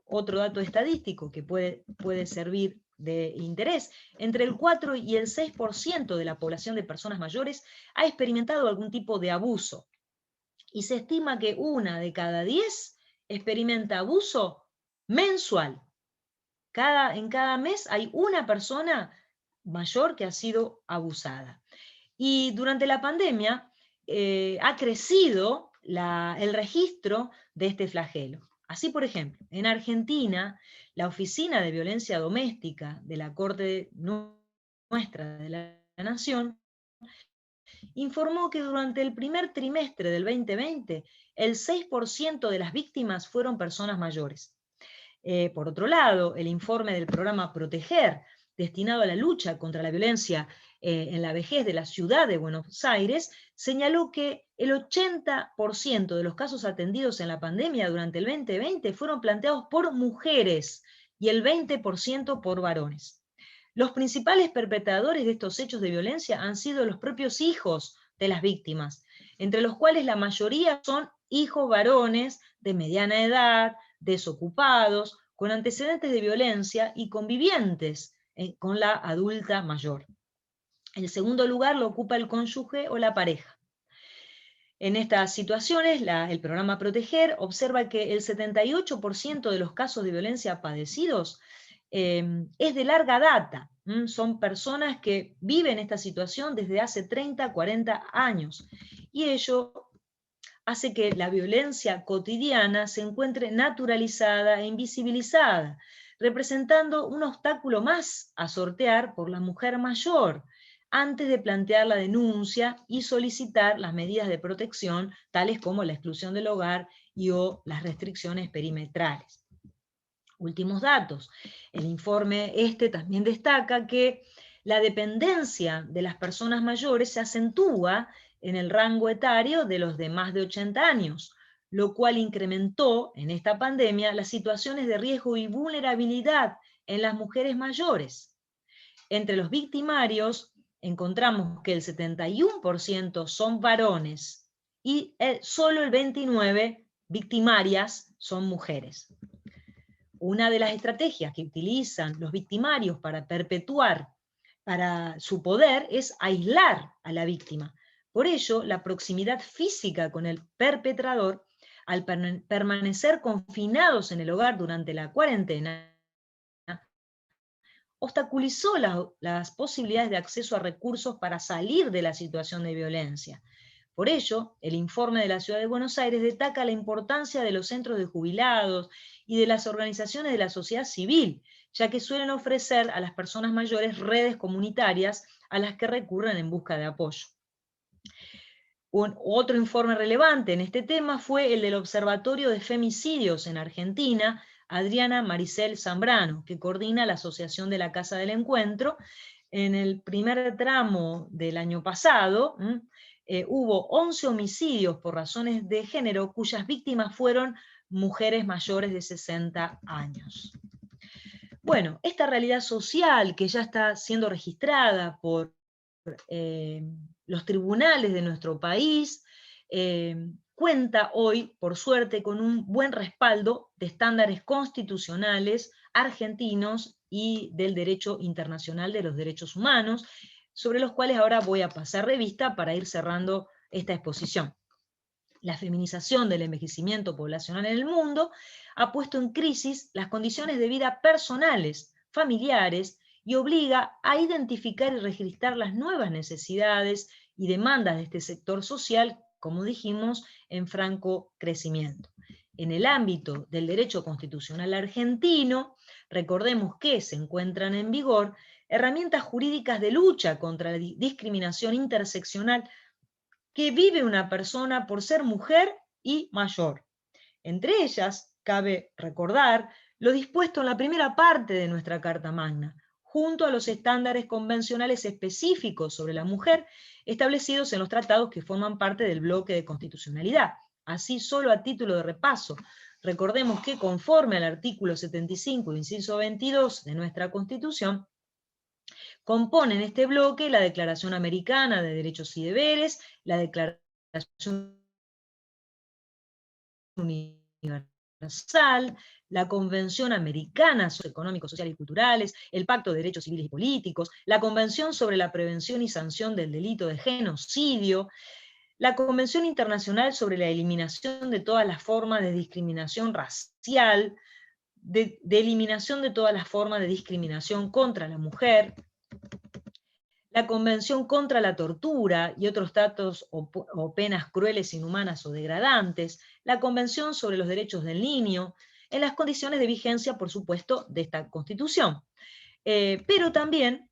otro dato estadístico que puede servir de interés, entre el 4 y el 6% de la población de personas mayores ha experimentado algún tipo de abuso, y se estima que 1 de cada 10 experimenta abuso mensual. En cada mes hay una persona mayor que ha sido abusada. Y durante la pandemia ha crecido el registro de este flagelo. Así, por ejemplo, en Argentina, la Oficina de Violencia Doméstica de la Corte Nuestra de la Nación informó que durante el primer trimestre del 2020, el 6% de las víctimas fueron personas mayores. Por otro lado, el informe del programa Proteger, destinado a la lucha contra la violencia en la vejez de la ciudad de Buenos Aires, señaló que el 80% de los casos atendidos en la pandemia durante el 2020 fueron planteados por mujeres y el 20% por varones. Los principales perpetradores de estos hechos de violencia han sido los propios hijos de las víctimas, entre los cuales la mayoría son hijos varones de mediana edad, desocupados, con antecedentes de violencia y convivientes con la adulta mayor. El segundo lugar lo ocupa el cónyuge o la pareja. En estas situaciones, el programa Proteger observa que el 78% de los casos de violencia padecidos es de larga data. Son personas que viven esta situación desde hace 30, 40 años. Y ello hace que la violencia cotidiana se encuentre naturalizada e invisibilizada, representando un obstáculo más a sortear por la mujer mayor, antes de plantear la denuncia y solicitar las medidas de protección, tales como la exclusión del hogar o las restricciones perimetrales. Últimos datos. El informe también destaca que la dependencia de las personas mayores se acentúa en el rango etario de los de más de 80 años, lo cual incrementó en esta pandemia las situaciones de riesgo y vulnerabilidad en las mujeres mayores. Entre los victimarios encontramos que el 71% son varones y solo el 29% victimarias son mujeres. Una de las estrategias que utilizan los victimarios para perpetuar su poder es aislar a la víctima. Por ello, la proximidad física con el perpetrador, al permanecer confinados en el hogar durante la cuarentena, obstaculizó las posibilidades de acceso a recursos para salir de la situación de violencia. Por ello, el informe de la Ciudad de Buenos Aires destaca la importancia de los centros de jubilados y de las organizaciones de la sociedad civil, ya que suelen ofrecer a las personas mayores redes comunitarias a las que recurren en busca de apoyo. Otro informe relevante en este tema fue el del Observatorio de Femicidios en Argentina, Adriana Maricel Zambrano, que coordina la Asociación de la Casa del Encuentro. En el primer tramo del año pasado, hubo 11 homicidios por razones de género cuyas víctimas fueron mujeres mayores de 60 años. Bueno, esta realidad social que ya está siendo registrada por los tribunales de nuestro país, cuenta hoy, por suerte, con un buen respaldo de estándares constitucionales argentinos y del derecho internacional de los derechos humanos, sobre los cuales ahora voy a pasar revista para ir cerrando esta exposición. La feminización del envejecimiento poblacional en el mundo ha puesto en crisis las condiciones de vida personales, familiares y obliga a identificar y registrar las nuevas necesidades y demandas de este sector social, como dijimos, en franco crecimiento. En el ámbito del derecho constitucional argentino, recordemos que se encuentran en vigor herramientas jurídicas de lucha contra la discriminación interseccional que vive una persona por ser mujer y mayor. Entre ellas, cabe recordar lo dispuesto en la primera parte de nuestra Carta Magna, junto a los estándares convencionales específicos sobre la mujer establecidos en los tratados que forman parte del bloque de constitucionalidad. Así, solo a título de repaso, recordemos que conforme al artículo 75, inciso 22 de nuestra Constitución, componen este bloque la Declaración Americana de Derechos y Deberes, la Declaración Universal, la Convención Americana sobre Económicos, Sociales y Culturales, el Pacto de Derechos Civiles y Políticos, la Convención sobre la Prevención y Sanción del Delito de Genocidio, la Convención Internacional sobre la Eliminación de todas las formas de discriminación racial, de eliminación de todas las formas de discriminación contra la mujer, la Convención contra la Tortura y otros tratos o penas crueles, inhumanas o degradantes, la Convención sobre los Derechos del Niño, en las condiciones de vigencia, por supuesto, de esta Constitución. Pero también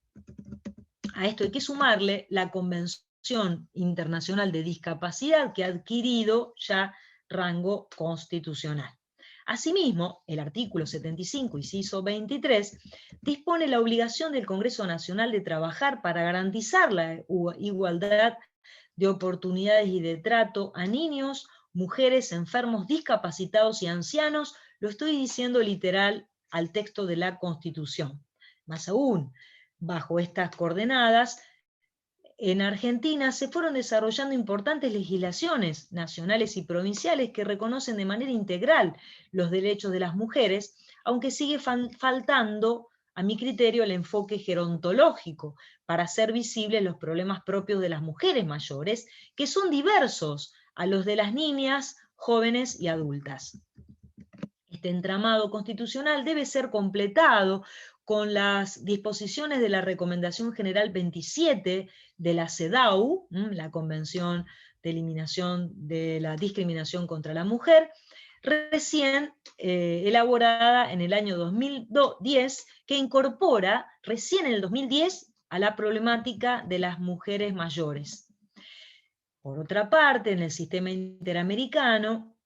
a esto hay que sumarle la Convención Internacional de Discapacidad, que ha adquirido ya rango constitucional. Asimismo, el artículo 75, inciso 23, dispone la obligación del Congreso Nacional de trabajar para garantizar la igualdad de oportunidades y de trato a niños, mujeres, enfermos, discapacitados y ancianos. Lo estoy diciendo literal al texto de la Constitución. Más aún, bajo estas coordenadas, en Argentina se fueron desarrollando importantes legislaciones nacionales y provinciales que reconocen de manera integral los derechos de las mujeres, aunque sigue faltando, a mi criterio, el enfoque gerontológico para hacer visibles los problemas propios de las mujeres mayores, que son diversos a los de las niñas, jóvenes y adultas. Este entramado constitucional debe ser completado con las disposiciones de la Recomendación General 27 de la CEDAW, la Convención de Eliminación de la Discriminación contra la Mujer, recién elaborada en el año 2010, que incorpora recién en el 2010 a la problemática de las mujeres mayores. Por otra parte, en el sistema interamericano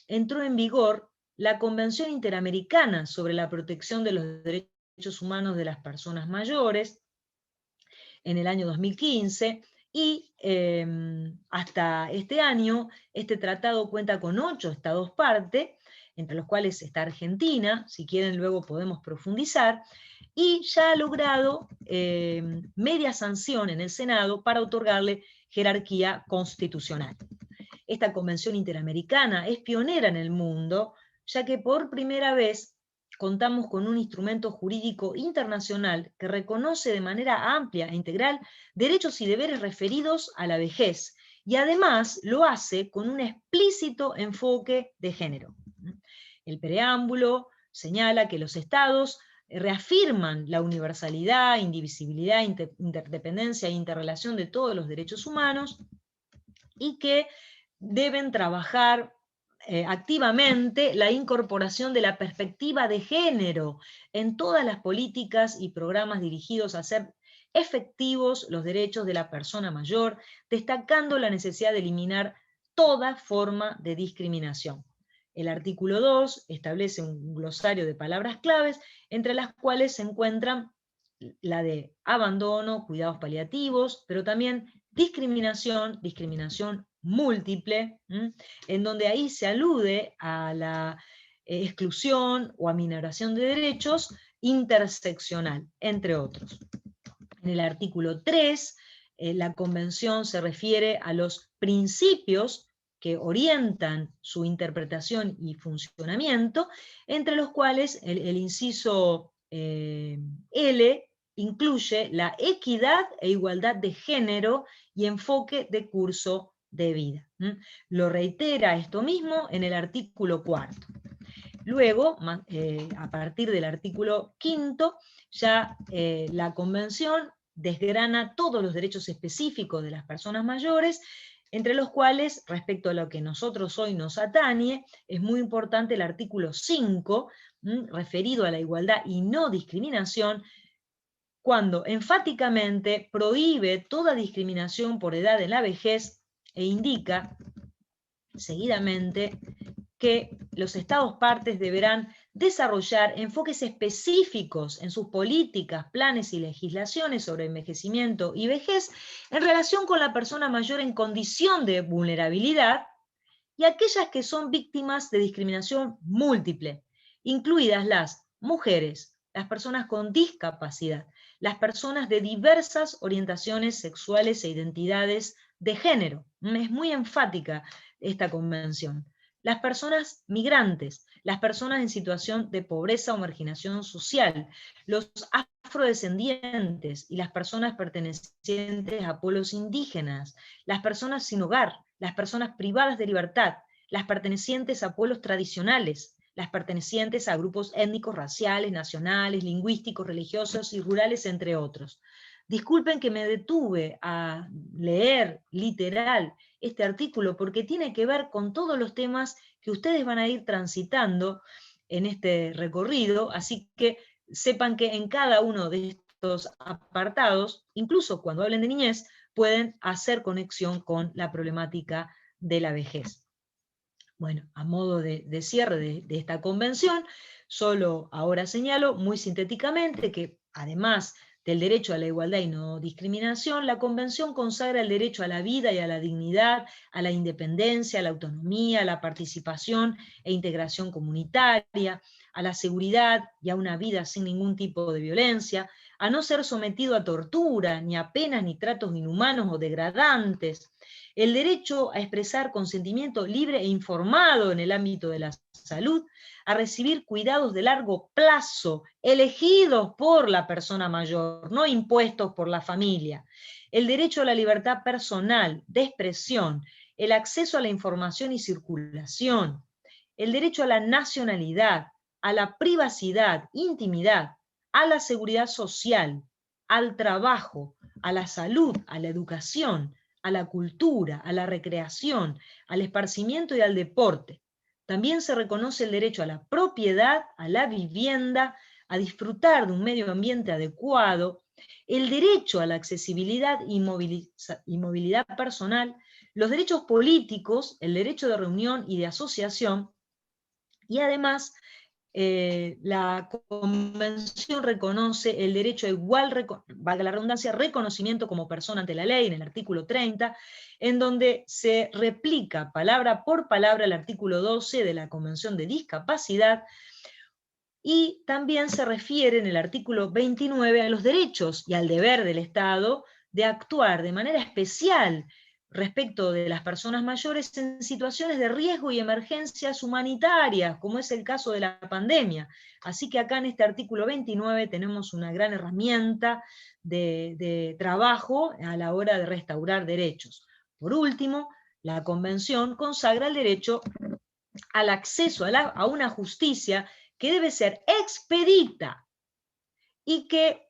entró en vigor la Convención Interamericana sobre la Protección de los Derechos Humanos de las Personas Mayores en el año 2015, y hasta este año este tratado cuenta con 8 estados parte, entre los cuales está Argentina, si quieren luego podemos profundizar, y ya ha logrado media sanción en el Senado para otorgarle jerarquía constitucional. Esta Convención Interamericana es pionera en el mundo, ya que por primera vez contamos con un instrumento jurídico internacional que reconoce de manera amplia e integral derechos y deberes referidos a la vejez, y además lo hace con un explícito enfoque de género. El preámbulo señala que los estados reafirman la universalidad, indivisibilidad, interdependencia e interrelación de todos los derechos humanos, y que deben trabajar activamente la incorporación de la perspectiva de género en todas las políticas y programas dirigidos a hacer efectivos los derechos de la persona mayor, destacando la necesidad de eliminar toda forma de discriminación. El artículo 2 establece un glosario de palabras claves, entre las cuales se encuentran la de abandono, cuidados paliativos, pero también discriminación múltiple, en donde ahí se alude a la exclusión o aminoración de derechos interseccional, entre otros. En el artículo 3, la Convención se refiere a los principios que orientan su interpretación y funcionamiento, entre los cuales el inciso L incluye la equidad e igualdad de género y enfoque de curso de vida. Lo reitera esto mismo en el artículo 4. Luego, a partir del artículo 5, ya la Convención desgrana todos los derechos específicos de las personas mayores, entre los cuales, respecto a lo que nosotros hoy nos atañe, es muy importante el artículo 5, referido a la igualdad y no discriminación, cuando enfáticamente prohíbe toda discriminación por edad en la vejez e indica seguidamente que los Estados partes deberán desarrollar enfoques específicos en sus políticas, planes y legislaciones sobre envejecimiento y vejez en relación con la persona mayor en condición de vulnerabilidad y aquellas que son víctimas de discriminación múltiple, incluidas las mujeres, las personas con discapacidad, las personas de diversas orientaciones sexuales e identidades de género. Es muy enfática esta convención. Las personas migrantes, las personas en situación de pobreza o marginación social, los afrodescendientes y las personas pertenecientes a pueblos indígenas, las personas sin hogar, las personas privadas de libertad, las pertenecientes a pueblos tradicionales, las pertenecientes a grupos étnicos, raciales, nacionales, lingüísticos, religiosos y rurales, entre otros. Disculpen que me detuve a leer literal este artículo porque tiene que ver con todos los temas que ustedes van a ir transitando en este recorrido, así que sepan que en cada uno de estos apartados, incluso cuando hablen de niñez, pueden hacer conexión con la problemática de la vejez. Bueno, a modo de cierre de esta convención, solo ahora señalo muy sintéticamente que además del derecho a la igualdad y no discriminación, la Convención consagra el derecho a la vida y a la dignidad, a la independencia, a la autonomía, a la participación e integración comunitaria, a la seguridad y a una vida sin ningún tipo de violencia, a no ser sometido a tortura, ni a penas ni tratos inhumanos o degradantes, el derecho a expresar consentimiento libre e informado en el ámbito de la salud, a recibir cuidados de largo plazo, elegidos por la persona mayor, no impuestos por la familia, el derecho a la libertad personal, de expresión, el acceso a la información y circulación, el derecho a la nacionalidad, a la privacidad, intimidad, a la seguridad social, al trabajo, a la salud, a la educación, a la cultura, a la recreación, al esparcimiento y al deporte. También se reconoce el derecho a la propiedad, a la vivienda, a disfrutar de un medio ambiente adecuado, el derecho a la accesibilidad y movilidad personal, los derechos políticos, el derecho de reunión y de asociación, y además la Convención reconoce el derecho a igual, valga la redundancia, reconocimiento como persona ante la ley, en el artículo 30, en donde se replica palabra por palabra el artículo 12 de la Convención de Discapacidad, y también se refiere en el artículo 29 a los derechos y al deber del Estado de actuar de manera especial respecto de las personas mayores en situaciones de riesgo y emergencias humanitarias, como es el caso de la pandemia. Así que acá en este artículo 29 tenemos una gran herramienta de trabajo a la hora de restaurar derechos. Por último, la Convención consagra el derecho al acceso a una justicia que debe ser expedita y que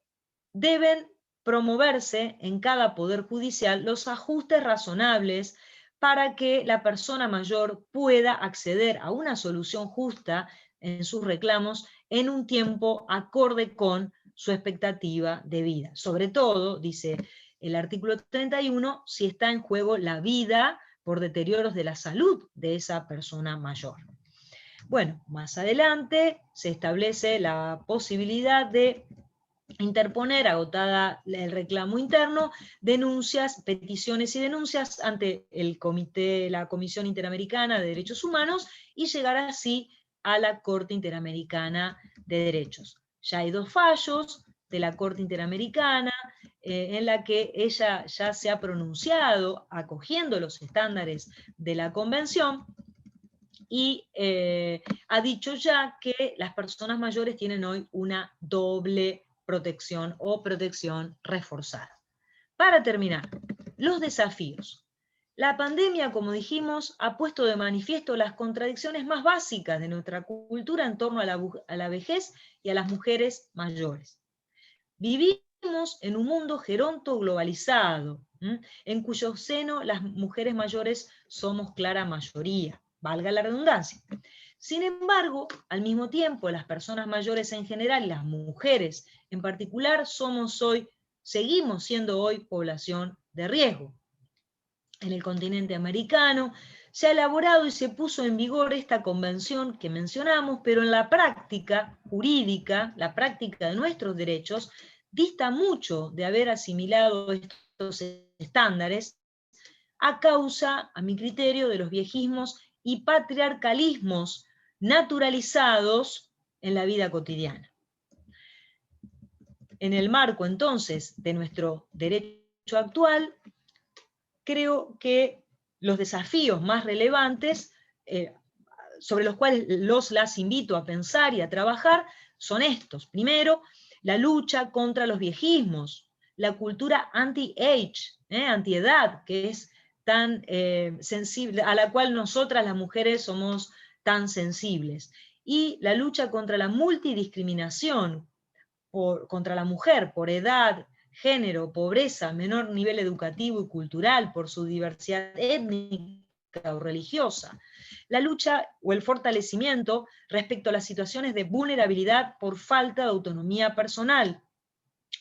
deben promoverse en cada poder judicial los ajustes razonables para que la persona mayor pueda acceder a una solución justa en sus reclamos en un tiempo acorde con su expectativa de vida. Sobre todo, dice el artículo 31, si está en juego la vida por deterioros de la salud de esa persona mayor. Bueno, más adelante se establece la posibilidad de interponer, agotada el reclamo interno, denuncias, peticiones y denuncias ante la Comisión Interamericana de Derechos Humanos y llegar así a la Corte Interamericana de Derechos. Ya hay 2 fallos de la Corte Interamericana en la que ella ya se ha pronunciado acogiendo los estándares de la Convención y ha dicho ya que las personas mayores tienen hoy una doble protección o protección reforzada. Para terminar, los desafíos. La pandemia, como dijimos, ha puesto de manifiesto las contradicciones más básicas de nuestra cultura en torno a la vejez y a las mujeres mayores. Vivimos en un mundo geronto globalizado, en cuyo seno las mujeres mayores somos clara mayoría, valga la redundancia. Sin embargo, al mismo tiempo, las personas mayores en general y las mujeres en particular seguimos siendo hoy población de riesgo. En el continente americano se ha elaborado y se puso en vigor esta convención que mencionamos, pero en la práctica jurídica, la práctica de nuestros derechos, dista mucho de haber asimilado estos estándares a causa, a mi criterio, de los viejismos y patriarcalismos naturalizados en la vida cotidiana. En el marco, entonces, de nuestro derecho actual, creo que los desafíos más relevantes, sobre los cuales las invito a pensar y a trabajar, son estos. Primero, la lucha contra los viejismos, la cultura anti-age, anti-edad, que es tan sensible, a la cual nosotras las mujeres somos tan sensibles, y la lucha contra la multidiscriminación, contra la mujer por edad, género, pobreza, menor nivel educativo y cultural, por su diversidad étnica o religiosa. La lucha o el fortalecimiento respecto a las situaciones de vulnerabilidad por falta de autonomía personal,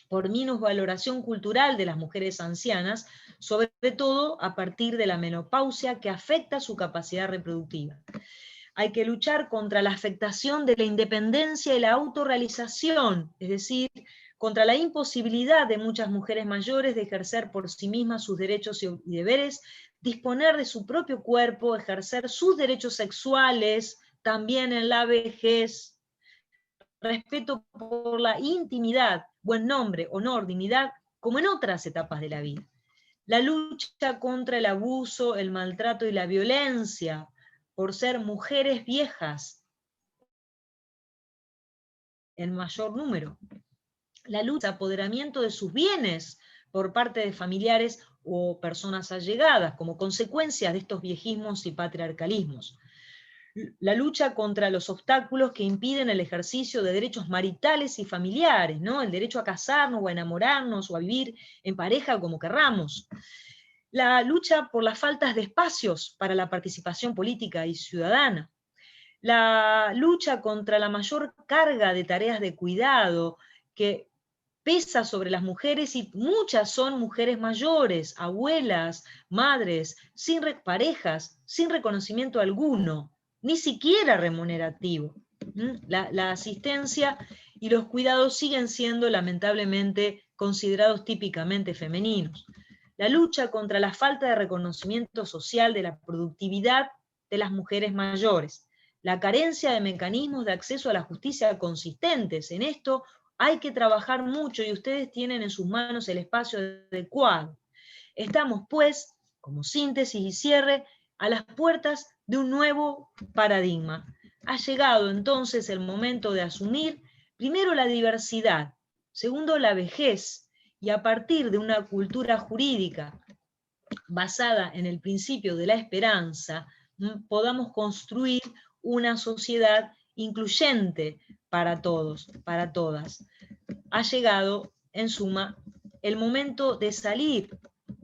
por minusvaloración cultural de las mujeres ancianas, sobre todo a partir de la menopausia que afecta su capacidad reproductiva. Hay que luchar contra la afectación de la independencia y la autorrealización, es decir, contra la imposibilidad de muchas mujeres mayores de ejercer por sí mismas sus derechos y deberes, disponer de su propio cuerpo, ejercer sus derechos sexuales, también en la vejez, respeto por la intimidad, buen nombre, honor, dignidad, como en otras etapas de la vida. La lucha contra el abuso, el maltrato y la violencia, por ser mujeres viejas en mayor número. La lucha, apoderamiento de sus bienes por parte de familiares o personas allegadas, como consecuencia de estos viejismos y patriarcalismos. La lucha contra los obstáculos que impiden el ejercicio de derechos maritales y familiares, ¿no? El derecho a casarnos o a enamorarnos o a vivir en pareja como querramos. La lucha por las faltas de espacios para la participación política y ciudadana. La lucha contra la mayor carga de tareas de cuidado que pesa sobre las mujeres, y muchas son mujeres mayores, abuelas, madres, parejas, sin reconocimiento alguno, ni siquiera remunerativo. La asistencia y los cuidados siguen siendo lamentablemente considerados típicamente femeninos. La lucha contra la falta de reconocimiento social de la productividad de las mujeres mayores. La carencia de mecanismos de acceso a la justicia consistentes. En esto hay que trabajar mucho y ustedes tienen en sus manos el espacio adecuado. Estamos, pues, como síntesis y cierre, a las puertas de un nuevo paradigma. Ha llegado entonces el momento de asumir, primero, la diversidad, segundo, la vejez, y a partir de una cultura jurídica basada en el principio de la esperanza, podamos construir una sociedad incluyente para todos, para todas. Ha llegado, en suma, el momento de salir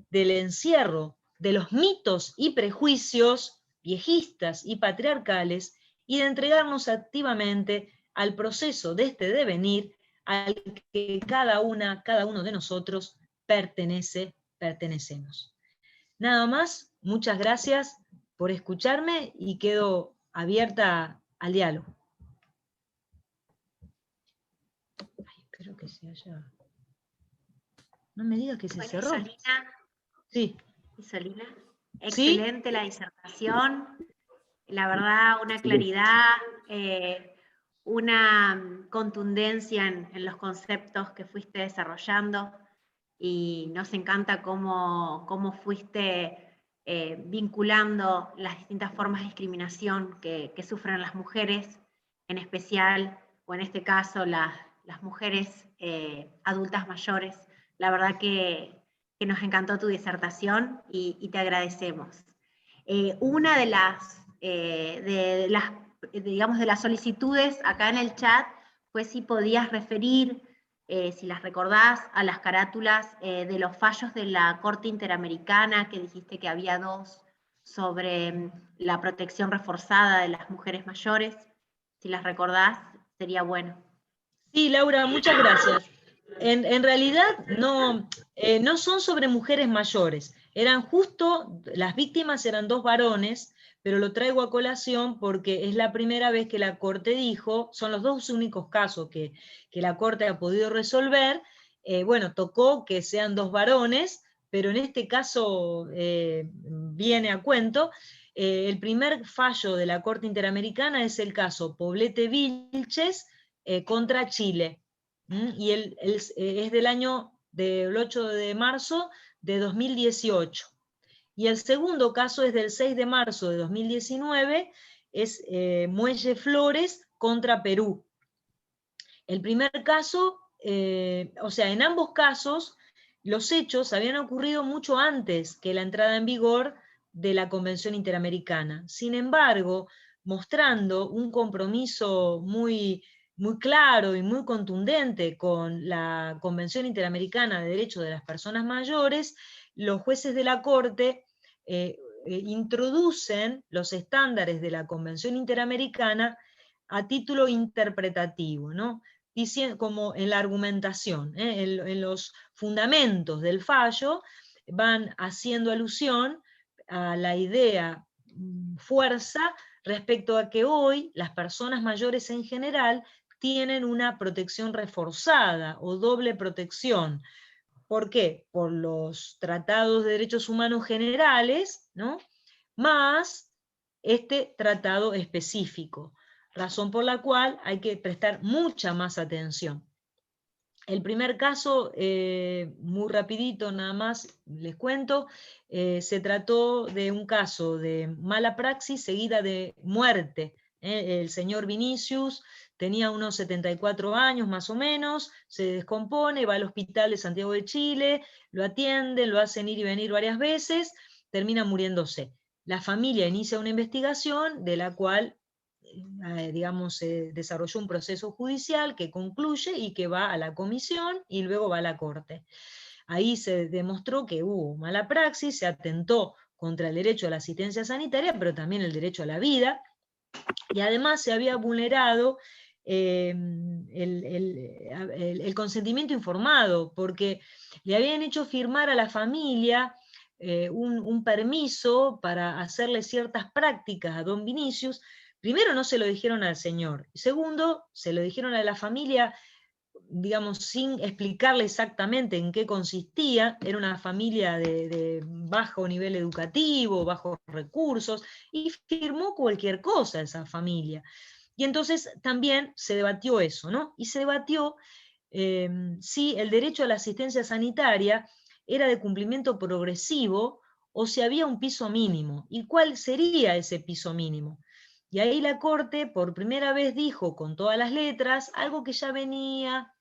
del encierro de los mitos y prejuicios viejistas y patriarcales y de entregarnos activamente al proceso de este devenir al que cada uno de nosotros pertenecemos. Nada más, muchas gracias por escucharme y quedo abierta al diálogo. Ay, espero que se haya... No me digas que se cerró. Isolina, Sí. Isolina, excelente. ¿Sí? La disertación, la verdad, una claridad, una contundencia en los conceptos que fuiste desarrollando, y nos encanta cómo fuiste vinculando las distintas formas de discriminación que sufren las mujeres, en especial, o en este caso, las mujeres adultas mayores. La verdad que que nos encantó tu disertación y te agradecemos. Una de las solicitudes acá en el chat fue si podías referir, si las recordás, a las carátulas de los fallos de la Corte Interamericana, que dijiste que había 2 sobre la protección reforzada de las mujeres mayores. Si las recordás, sería bueno. Sí, Laura, muchas gracias. En realidad no son sobre mujeres mayores. Las víctimas eran 2 varones, pero lo traigo a colación porque es la primera vez que la Corte dijo, son los 2 únicos casos que la Corte ha podido resolver. Bueno, tocó que sean 2 varones, pero en este caso viene a cuento. El primer fallo de la Corte Interamericana es el caso Poblete Vilches contra Chile. Y es del 8 de marzo de 2018. Y el segundo caso es del 6 de marzo de 2019, es Muelle Flores contra Perú. El primer caso, en ambos casos, los hechos habían ocurrido mucho antes que la entrada en vigor de la Convención Interamericana. Sin embargo, mostrando un compromiso muy claro y muy contundente con la Convención Interamericana de Derechos de las Personas Mayores, los jueces de la Corte introducen los estándares de la Convención Interamericana a título interpretativo, ¿no? Como en la argumentación, en los fundamentos del fallo, van haciendo alusión a la idea fuerza respecto a que hoy las personas mayores en general tienen una protección reforzada o doble protección. ¿Por qué? Por los tratados de derechos humanos generales, ¿no? Más este tratado específico, razón por la cual hay que prestar mucha más atención. El primer caso, muy rapidito nada más les cuento, se trató de un caso de mala praxis seguida de muerte. El señor Vinicius tenía unos 74 años más o menos, se descompone, va al hospital de Santiago de Chile, lo atienden, lo hacen ir y venir varias veces, termina muriéndose. La familia inicia una investigación de la cual se desarrolló un proceso judicial que concluye y que va a la comisión y luego va a la corte. Ahí se demostró que hubo mala praxis, se atentó contra el derecho a la asistencia sanitaria, pero también el derecho a la vida, y además se había vulnerado el consentimiento informado, porque le habían hecho firmar a la familia un permiso para hacerle ciertas prácticas a don Vinicius. Primero no se lo dijeron al señor, y segundo, se lo dijeron a la familia, digamos, sin explicarle exactamente en qué consistía. Era una familia de bajo nivel educativo, bajos recursos, y firmó cualquier cosa esa familia. Y entonces también se debatió eso, ¿no? Y se debatió si el derecho a la asistencia sanitaria era de cumplimiento progresivo o si había un piso mínimo, y cuál sería ese piso mínimo. Y ahí la Corte por primera vez dijo con todas las letras algo que ya venía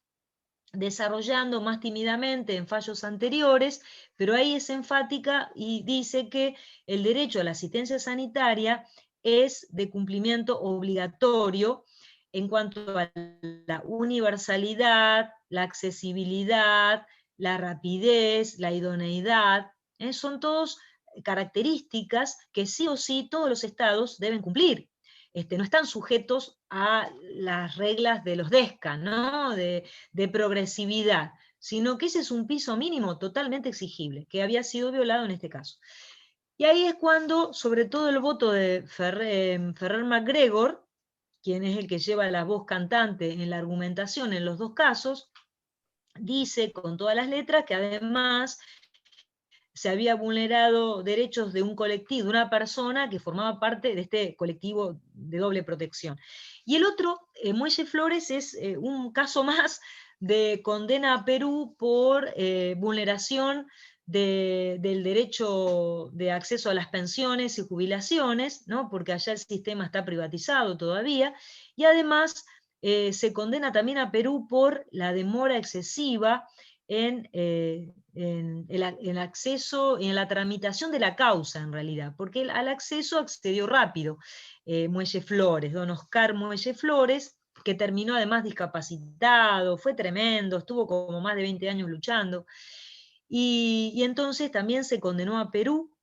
desarrollando más tímidamente en fallos anteriores, pero ahí es enfática y dice que el derecho a la asistencia sanitaria es de cumplimiento obligatorio en cuanto a la universalidad, la accesibilidad, la rapidez, la idoneidad, son todas características que sí o sí todos los estados deben cumplir. No están sujetos a las reglas de los DESCA, ¿no? de progresividad, sino que ese es un piso mínimo totalmente exigible, que había sido violado en este caso. Y ahí es cuando, sobre todo el voto de Ferrer MacGregor, quien es el que lleva la voz cantante en la argumentación en los 2 casos, dice con todas las letras que además se había vulnerado derechos de un colectivo, de una persona que formaba parte de este colectivo de doble protección. Y el otro, Muelle Flores, es un caso más de condena a Perú por vulneración del derecho de acceso a las pensiones y jubilaciones, ¿no? Porque allá el sistema está privatizado todavía, y además se condena también a Perú por la demora excesiva en el acceso, en la tramitación de la causa en realidad, porque él al acceso accedió rápido. Muelle Flores, don Oscar Muelle Flores, que terminó además discapacitado, fue tremendo, estuvo como más de 20 años luchando, y entonces también se condenó a Perú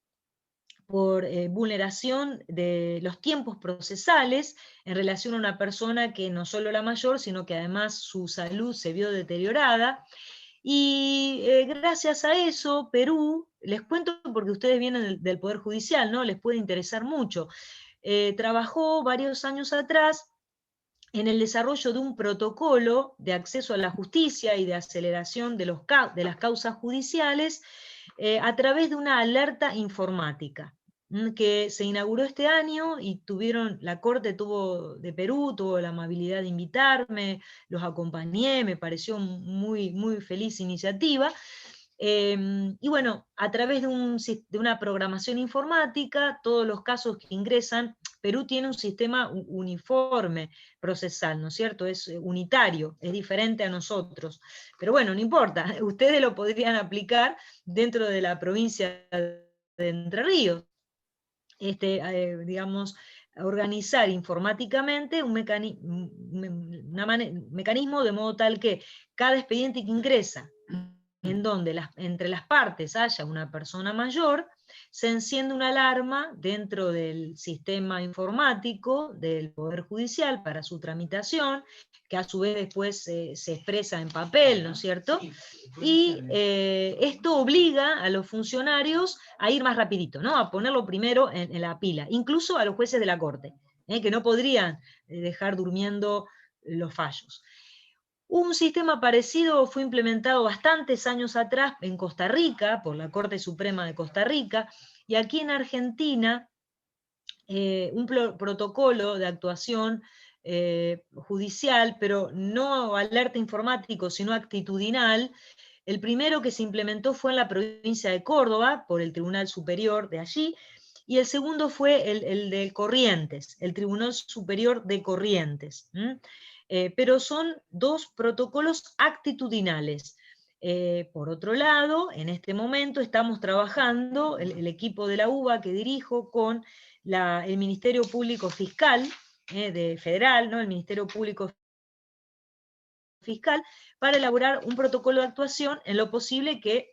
por vulneración de los tiempos procesales en relación a una persona que no solo era mayor, sino que además su salud se vio deteriorada. Y gracias a eso, Perú, les cuento porque ustedes vienen del Poder Judicial, ¿no? Les puede interesar mucho. Trabajó varios años atrás en el desarrollo de un protocolo de acceso a la justicia y de aceleración de las causas judiciales a través de una alerta informática que se inauguró este año y la Corte de Perú tuvo la amabilidad de invitarme, los acompañé, me pareció muy, muy feliz iniciativa. Y bueno, a través de una programación informática, todos los casos que ingresan, Perú tiene un sistema uniforme procesal, ¿no es cierto? Es unitario, es diferente a nosotros. Pero bueno, no importa, ustedes lo podrían aplicar dentro de la provincia de Entre Ríos. Digamos, organizar informáticamente un mecanismo de modo tal que cada expediente que ingresa, en donde entre las partes haya una persona mayor, se enciende una alarma dentro del sistema informático del Poder Judicial para su tramitación, que a su vez después se expresa en papel, ¿no es cierto? Y esto obliga a los funcionarios a ir más rapidito, ¿no? A ponerlo primero en la pila, incluso a los jueces de la Corte, que no podrían dejar durmiendo los fallos. Un sistema parecido fue implementado bastantes años atrás en Costa Rica, por la Corte Suprema de Costa Rica, y aquí en Argentina, un protocolo de actuación judicial, pero no alerta informático, sino actitudinal. El primero que se implementó fue en la provincia de Córdoba, por el Tribunal Superior de allí, y el segundo fue el de Corrientes, el Tribunal Superior de Corrientes. Pero son dos protocolos actitudinales. Por otro lado, en este momento estamos trabajando, el equipo de la UBA que dirijo, con el Ministerio Público Fiscal, federal, ¿no? El Ministerio Público Fiscal, para elaborar un protocolo de actuación en lo posible que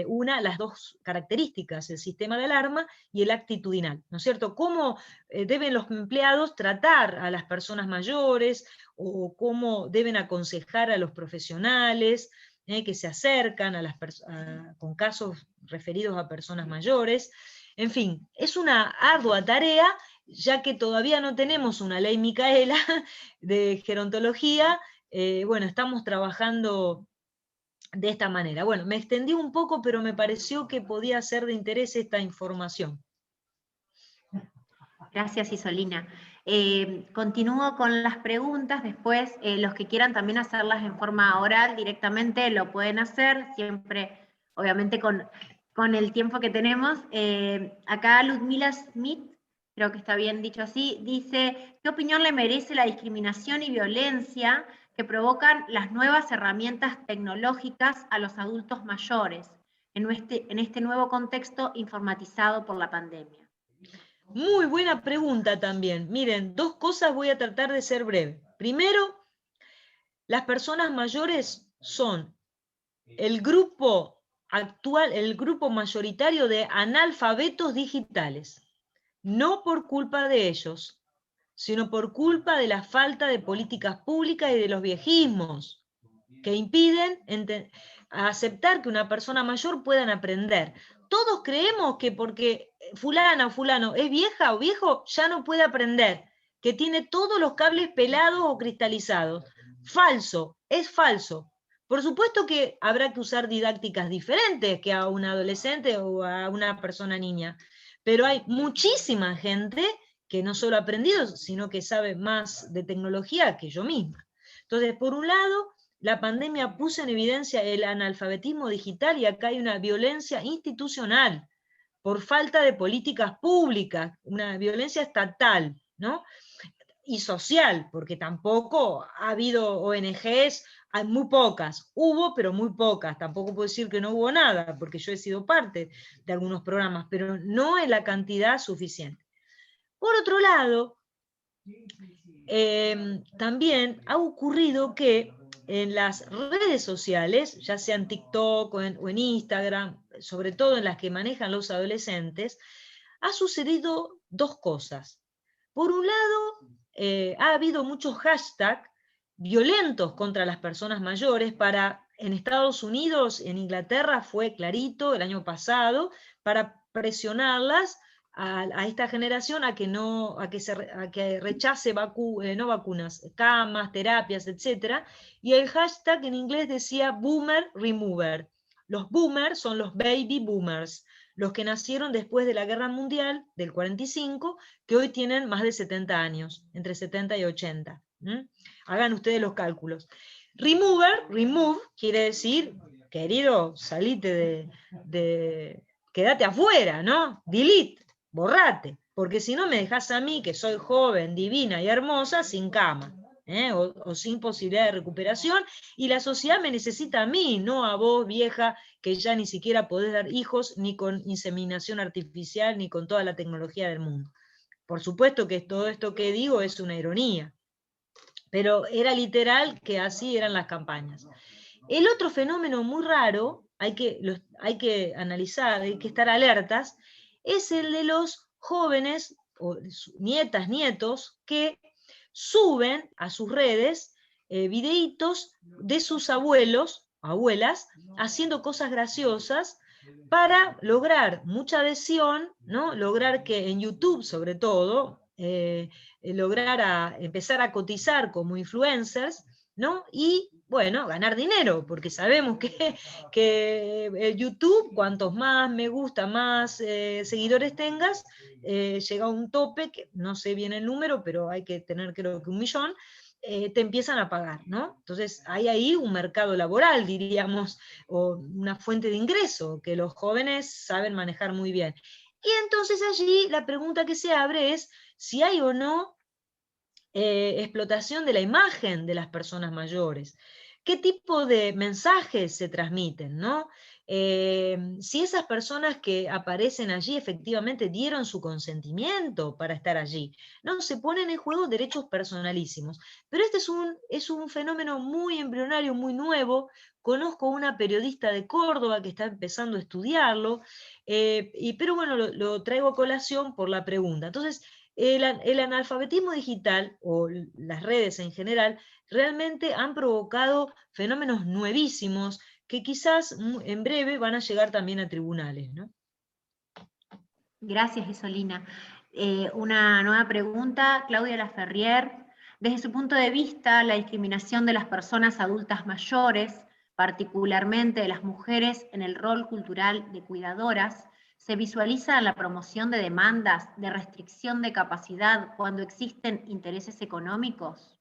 una las dos características, el sistema de alarma y el actitudinal, ¿no es cierto? ¿Cómo deben los empleados tratar a las personas mayores o cómo deben aconsejar a los profesionales que se acercan con casos referidos a personas mayores? En fin, es una ardua tarea, ya que todavía no tenemos una ley Micaela de gerontología. Bueno, estamos trabajando de esta manera. Bueno, me extendí un poco, pero me pareció que podía ser de interés esta información. Gracias, Isolina. Continúo con las preguntas, después los que quieran también hacerlas en forma oral directamente lo pueden hacer, siempre obviamente con el tiempo que tenemos. Acá Ludmila Smith, creo que está bien dicho así, dice, ¿qué opinión le merece la discriminación y violencia que provocan las nuevas herramientas tecnológicas a los adultos mayores en este nuevo contexto informatizado por la pandemia? Muy buena pregunta también. Miren, dos cosas, voy a tratar de ser breve. Primero, las personas mayores son el grupo actual, el grupo mayoritario de analfabetos digitales. No por culpa de ellos, sino por culpa de la falta de políticas públicas y de los viejismos, que impiden aceptar que una persona mayor pueda aprender. Todos creemos que porque fulana o fulano es vieja o viejo, ya no puede aprender, que tiene todos los cables pelados o cristalizados. Falso, es falso. Por supuesto que habrá que usar didácticas diferentes que a un adolescente o a una persona niña, pero hay muchísima gente que no solo ha aprendido, sino que sabe más de tecnología que yo misma. Entonces, por un lado, la pandemia puso en evidencia el analfabetismo digital y acá hay una violencia institucional por falta de políticas públicas, una violencia estatal, ¿no? Y social, porque tampoco ha habido ONGs Hay muy pocas, hubo, pero muy pocas. Tampoco puedo decir que no hubo nada, porque yo he sido parte de algunos programas, pero no en la cantidad suficiente. Por otro lado, también ha ocurrido que en las redes sociales, ya sea en TikTok o en Instagram, sobre todo en las que manejan los adolescentes, ha sucedido dos cosas. Por un lado, ha habido muchos hashtags violentos contra las personas mayores en Estados Unidos, en Inglaterra fue clarito el año pasado, para presionarlas a esta generación a que rechace no vacunas, camas, terapias, etc. Y el hashtag en inglés decía Boomer Remover. Los boomers son los baby boomers, los que nacieron después de la Guerra Mundial del 45, que hoy tienen más de 70 años, entre 70 y 80. Hagan ustedes los cálculos. Remove, quiere decir, querido, salite quédate afuera, ¿no? Delete, borrate, porque si no me dejas a mí, que soy joven, divina y hermosa, sin cama, o sin posibilidad de recuperación, y la sociedad me necesita a mí, no a vos, vieja, que ya ni siquiera podés dar hijos, ni con inseminación artificial, ni con toda la tecnología del mundo. Por supuesto que todo esto que digo es una ironía, pero era literal que así eran las campañas. El otro fenómeno muy raro, hay que analizar, hay que estar alertas, es el de los jóvenes, o nietas, nietos, que suben a sus redes videitos de sus abuelos, abuelas, haciendo cosas graciosas para lograr mucha adhesión, ¿no? Lograr que en YouTube, sobre todo, empezar a cotizar como influencers, ¿no? Y, bueno, ganar dinero, porque sabemos que YouTube, cuantos más me gusta, más seguidores tengas, llega a un tope, que no sé bien el número, pero hay que tener creo que 1 millón, te empiezan a pagar, ¿no? Entonces hay ahí un mercado laboral, diríamos, o una fuente de ingreso que los jóvenes saben manejar muy bien. Y entonces allí la pregunta que se abre es si hay o no explotación de la imagen de las personas mayores. ¿Qué tipo de mensajes se transmiten, ¿no? Si esas personas que aparecen allí efectivamente dieron su consentimiento para estar allí. No se ponen en juego derechos personalísimos. Pero este es un fenómeno muy embrionario, muy nuevo. Conozco una periodista de Córdoba que está empezando a estudiarlo, pero bueno, lo traigo a colación por la pregunta. Entonces, el analfabetismo digital, o las redes en general, realmente han provocado fenómenos nuevísimos que quizás en breve van a llegar también a tribunales, ¿no? Gracias, Isolina. Una nueva pregunta, Claudia Laferrier. Desde su punto de vista, la discriminación de las personas adultas mayores, particularmente de las mujeres en el rol cultural de cuidadoras, ¿se visualiza en la promoción de demandas de restricción de capacidad cuando existen intereses económicos?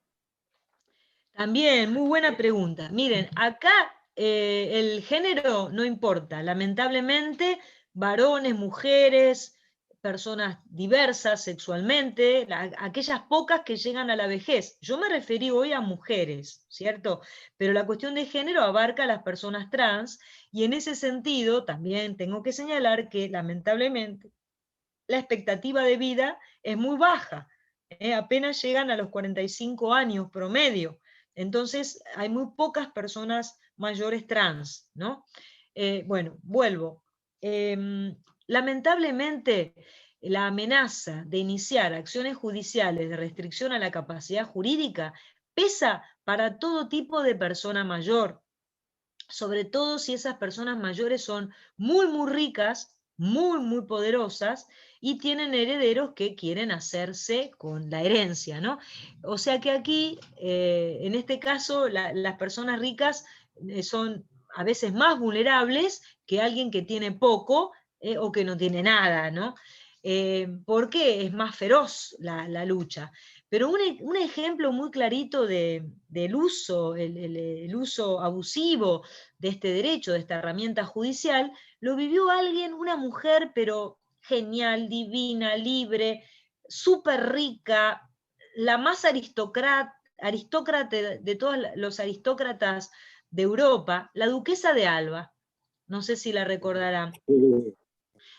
También, muy buena pregunta. Miren, acá el género no importa. Lamentablemente, varones, mujeres, personas diversas sexualmente, aquellas pocas que llegan a la vejez. Yo me referí hoy a mujeres, ¿cierto? Pero la cuestión de género abarca a las personas trans, y en ese sentido también tengo que señalar que lamentablemente la expectativa de vida es muy baja. Apenas llegan a los 45 años promedio. Entonces hay muy pocas personas mayores trans, ¿no? Bueno, vuelvo. Lamentablemente, la amenaza de iniciar acciones judiciales de restricción a la capacidad jurídica pesa para todo tipo de persona mayor, sobre todo si esas personas mayores son muy, muy ricas, muy, muy poderosas, y tienen herederos que quieren hacerse con la herencia, ¿no? O sea que aquí, en este caso, las personas ricas son a veces más vulnerables que alguien que tiene poco o que no tiene nada, ¿no? Porque es más feroz la lucha. Pero un ejemplo muy clarito del uso, el uso abusivo de este derecho, de esta herramienta judicial, lo vivió alguien, una mujer, pero genial, divina, libre, súper rica, la más aristócrata de todos los aristócratas de Europa, la duquesa de Alba. No sé si la recordarán.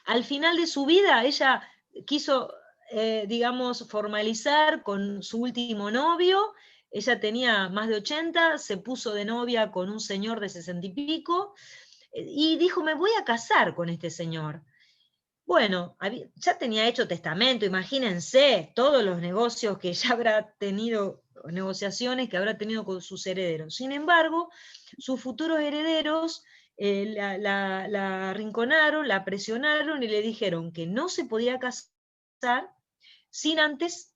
Al final de su vida, ella quiso, digamos, formalizar con su último novio. Ella tenía más de 80, se puso de novia con un señor de 60 y pico, y dijo, me voy a casar con este señor. Bueno, ya tenía hecho testamento, imagínense todos los negocios que ya habrá tenido, negociaciones que habrá tenido con sus herederos. Sin embargo, sus futuros herederos la arrinconaron, la presionaron y le dijeron que no se podía casar sin antes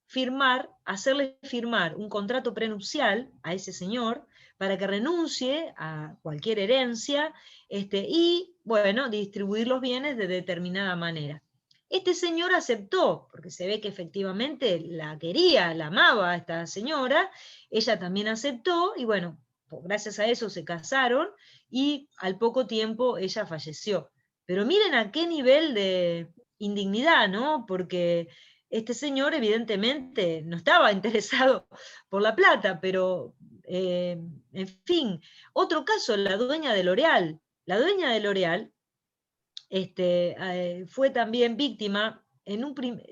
hacerle firmar un contrato prenupcial a ese señor para que renuncie a cualquier herencia y, bueno, distribuir los bienes de determinada manera. Este señor aceptó, porque se ve que efectivamente la quería, la amaba a esta señora, ella también aceptó, y bueno, gracias a eso se casaron, y al poco tiempo ella falleció. Pero miren a qué nivel de indignidad, ¿no? Porque este señor evidentemente no estaba interesado por la plata, pero en fin. Otro caso, la dueña de L'Oréal. La dueña de L'Oréal fue también víctima,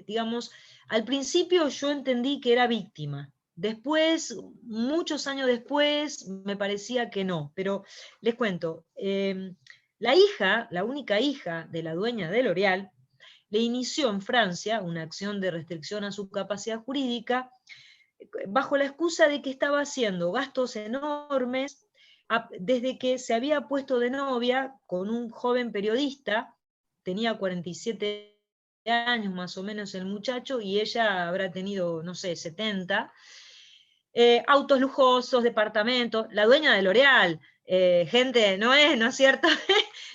digamos, al principio yo entendí que era víctima. Después, muchos años después, me parecía que no, pero les cuento, la única hija de la dueña de L'Oréal, le inició en Francia una acción de restricción a su capacidad jurídica bajo la excusa de que estaba haciendo gastos enormes desde que se había puesto de novia con un joven periodista, tenía 47 años más o menos el muchacho, y ella habrá tenido, no sé, 70, autos lujosos, departamentos, la dueña de L'Oréal, gente, ¿no es cierto?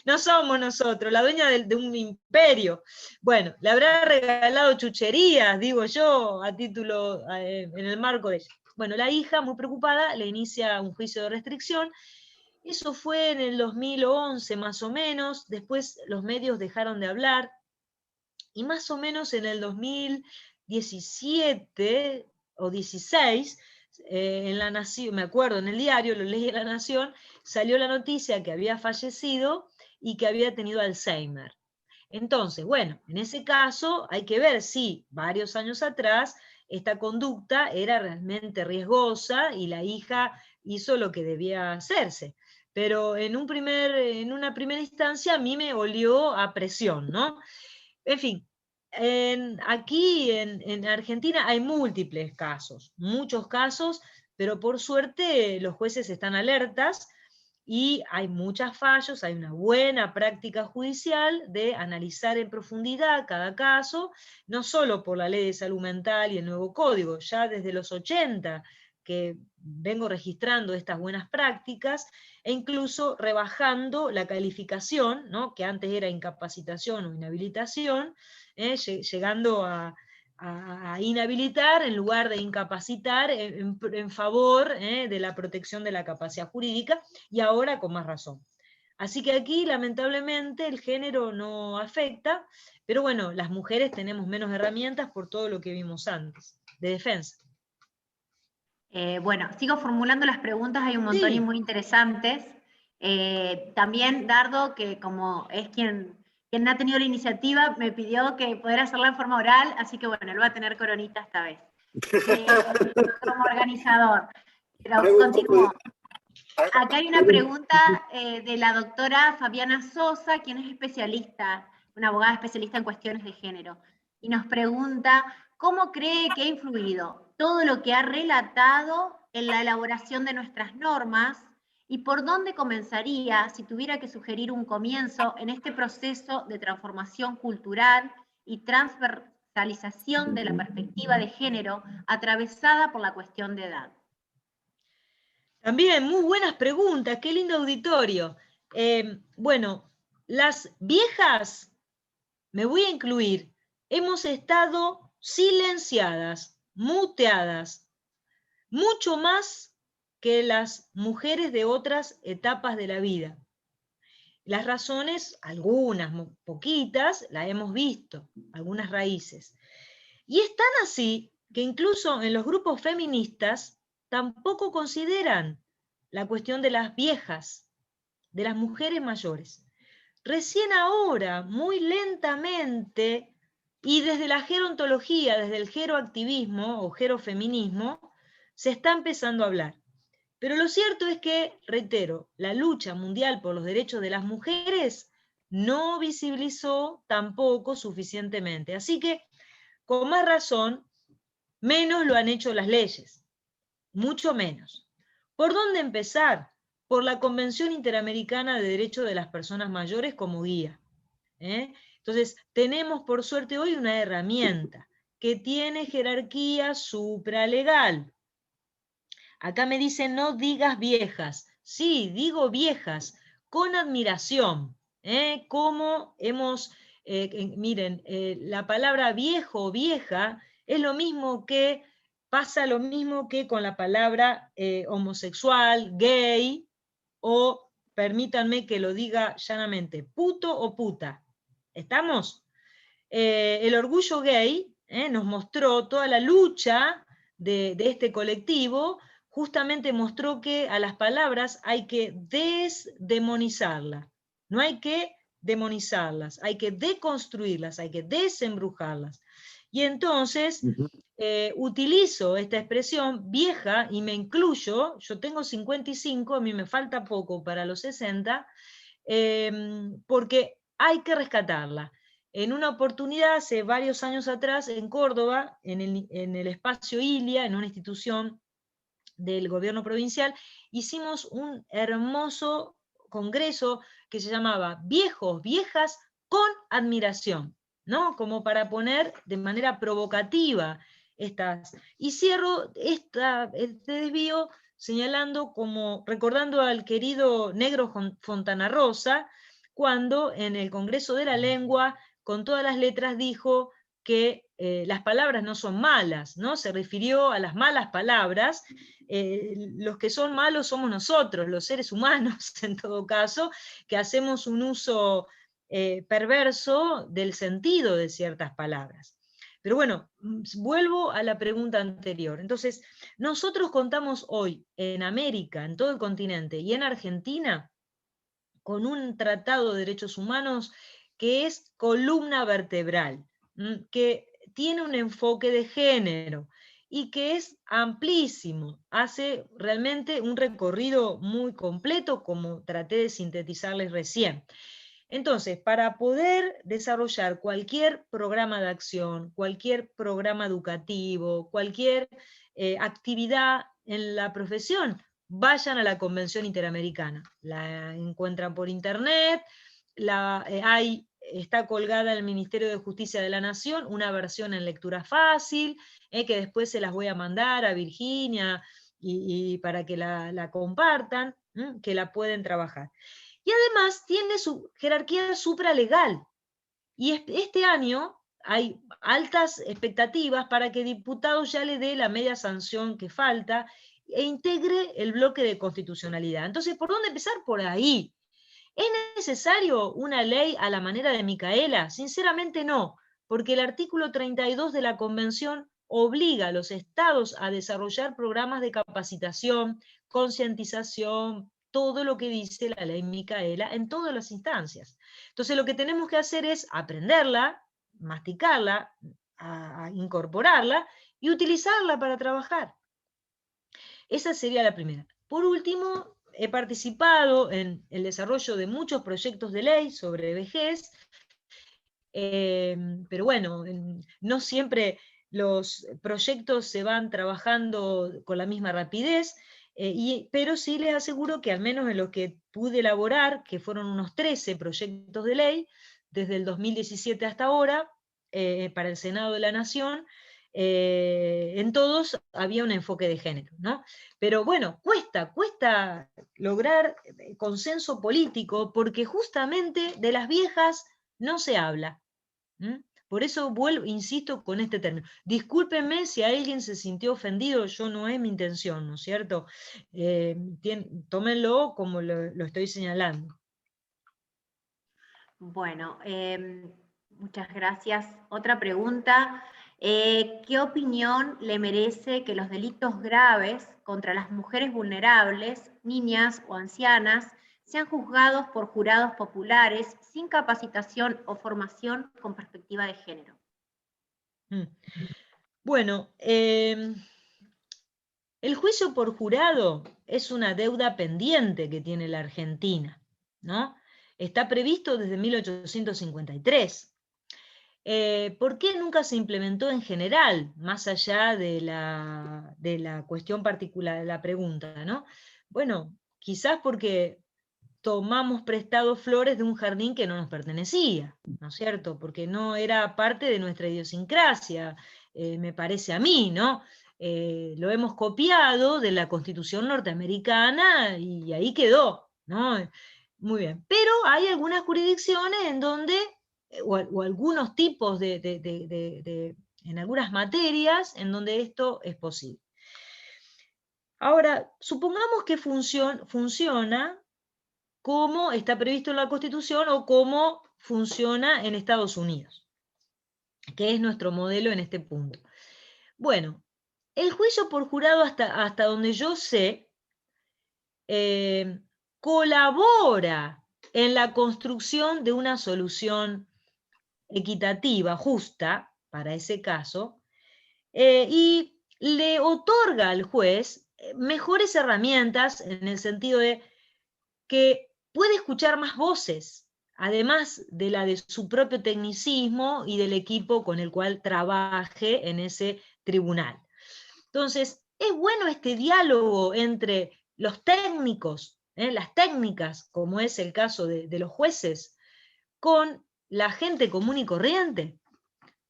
No somos nosotros, la dueña de un imperio. Bueno, le habrá regalado chucherías, digo yo, a título, en el marco de ella. Bueno, la hija, muy preocupada, le inicia un juicio de restricción. Eso fue en el 2011 más o menos, después los medios dejaron de hablar, y más o menos en el 2017 o 16, en La Nación, me acuerdo, en el diario, lo leí en La Nación, salió la noticia que había fallecido y que había tenido Alzheimer. Entonces, bueno, en ese caso hay que ver si varios años atrás esta conducta era realmente riesgosa y la hija hizo lo que debía hacerse. Pero en una primera instancia a mí me olió a presión, ¿no? En fin, aquí en Argentina hay múltiples casos, muchos casos, pero por suerte los jueces están alertas y hay muchos fallos, hay una buena práctica judicial de analizar en profundidad cada caso, no solo por la Ley de Salud Mental y el nuevo Código, ya desde los 80 que vengo registrando estas buenas prácticas, e incluso rebajando la calificación, ¿no? Que antes era incapacitación o inhabilitación, llegando a inhabilitar en lugar de incapacitar en favor de la protección de la capacidad jurídica, y ahora con más razón. Así que aquí, lamentablemente, el género no afecta, pero bueno, las mujeres tenemos menos herramientas por todo lo que vimos antes, de defensa. Bueno, sigo formulando las preguntas, hay un montón y muy interesantes. También Dardo, que como es quien ha tenido la iniciativa, me pidió que pudiera hacerla en forma oral, así que bueno, él va a tener coronita esta vez. Como organizador. Pero continúo. Acá hay una pregunta de la doctora Fabiana Sosa, quien es especialista, una abogada especialista en cuestiones de género, y nos pregunta, ¿cómo cree que ha influido todo lo que ha relatado en la elaboración de nuestras normas, y por dónde comenzaría si tuviera que sugerir un comienzo en este proceso de transformación cultural y transversalización de la perspectiva de género atravesada por la cuestión de edad? También, muy buenas preguntas, qué lindo auditorio. Bueno, las viejas, me voy a incluir, hemos estado silenciadas, muteadas, mucho más que las mujeres de otras etapas de la vida. Las razones, algunas, poquitas, las hemos visto, algunas raíces. Y es tan así que incluso en los grupos feministas tampoco consideran la cuestión de las viejas, de las mujeres mayores. Recién ahora, muy lentamente, y desde la gerontología, desde el geroactivismo o gerofeminismo, se está empezando a hablar. Pero lo cierto es que, reitero, la lucha mundial por los derechos de las mujeres no visibilizó tampoco suficientemente. Así que, con más razón, menos lo han hecho las leyes, mucho menos. ¿Por dónde empezar? Por la Convención Interamericana de Derechos de las Personas Mayores como guía. Entonces, tenemos por suerte hoy una herramienta que tiene jerarquía supralegal. Acá me dicen no digas viejas. Sí, digo viejas, con admiración. Como hemos, miren, la palabra viejo o vieja es lo mismo que, pasa lo mismo que con la palabra homosexual, gay, o permítanme que lo diga llanamente, puto o puta. ¿Estamos? El orgullo gay nos mostró toda la lucha de este colectivo, justamente mostró que a las palabras hay que desdemonizarlas, no hay que demonizarlas, hay que deconstruirlas, hay que desembrujarlas. Y entonces utilizo esta expresión vieja y me incluyo, yo tengo 55, a mí me falta poco para los 60, porque hay que rescatarla. En una oportunidad, hace varios años atrás, en Córdoba, en el espacio Ilia, en una institución del gobierno provincial, hicimos un hermoso congreso que se llamaba Viejos, Viejas con Admiración, ¿no? Como para poner de manera provocativa estas. Y cierro este desvío señalando recordando al querido Negro Fontana Rosa, cuando en el Congreso de la Lengua, con todas las letras, dijo que las palabras no son malas, ¿no? Se refirió a las malas palabras. Los que son malos somos nosotros, los seres humanos, en todo caso, que hacemos un uso perverso del sentido de ciertas palabras. Pero bueno, vuelvo a la pregunta anterior. Entonces, nosotros contamos hoy en América, en todo el continente y en Argentina, con un tratado de derechos humanos que es columna vertebral, que tiene un enfoque de género y que es amplísimo, hace realmente un recorrido muy completo, como traté de sintetizarles recién. Entonces, para poder desarrollar cualquier programa de acción, cualquier programa educativo, cualquier actividad en la profesión, vayan a la Convención Interamericana. La encuentran por internet, está colgada en el Ministerio de Justicia de la Nación, una versión en lectura fácil, que después se las voy a mandar a Virginia y para que la compartan, que la pueden trabajar. Y además tiene su jerarquía supralegal. Y este año hay altas expectativas para que el diputado ya le dé la media sanción que falta e integre el bloque de constitucionalidad. Entonces, ¿por dónde empezar? Por ahí. ¿Es necesario una ley a la manera de Micaela? Sinceramente no, porque el artículo 32 de la Convención obliga a los estados a desarrollar programas de capacitación, concientización, todo lo que dice la ley Micaela en todas las instancias. Entonces lo que tenemos que hacer es aprenderla, masticarla, a incorporarla y utilizarla para trabajar. Esa sería la primera. Por último, he participado en el desarrollo de muchos proyectos de ley sobre vejez, pero bueno, no siempre los proyectos se van trabajando con la misma rapidez, pero sí les aseguro que al menos en los que pude elaborar, que fueron unos 13 proyectos de ley, desde el 2017 hasta ahora, para el Senado de la Nación, en todos había un enfoque de género, ¿no? Pero bueno, cuesta lograr consenso político, porque justamente de las viejas no se habla. Por eso insisto con este término. Discúlpenme si alguien se sintió ofendido, yo no es mi intención, ¿no es cierto? Tómenlo como lo estoy señalando. Bueno, muchas gracias. Otra pregunta ¿Qué opinión le merece que los delitos graves contra las mujeres vulnerables, niñas o ancianas, sean juzgados por jurados populares sin capacitación o formación con perspectiva de género? Bueno, el juicio por jurado es una deuda pendiente que tiene la Argentina, ¿no? Está previsto desde 1853. ¿Por qué nunca se implementó en general, más allá de la cuestión particular de la pregunta, ¿no? Bueno, quizás porque tomamos prestado flores de un jardín que no nos pertenecía, ¿no es cierto? Porque no era parte de nuestra idiosincrasia, me parece a mí, ¿no? Lo hemos copiado de la Constitución norteamericana y ahí quedó, ¿no? Muy bien, pero hay algunas jurisdicciones en donde, o algunos tipos en algunas materias en donde esto es posible. Ahora, supongamos que funciona como está previsto en la Constitución o cómo funciona en Estados Unidos, que es nuestro modelo en este punto. Bueno, el juicio por jurado, hasta donde yo sé, colabora en la construcción de una solución equitativa, justa, para ese caso, y le otorga al juez mejores herramientas en el sentido de que puede escuchar más voces, además de la de su propio tecnicismo y del equipo con el cual trabaje en ese tribunal. Entonces, es bueno este diálogo entre los técnicos, las técnicas, como es el caso de los jueces, con la gente común y corriente.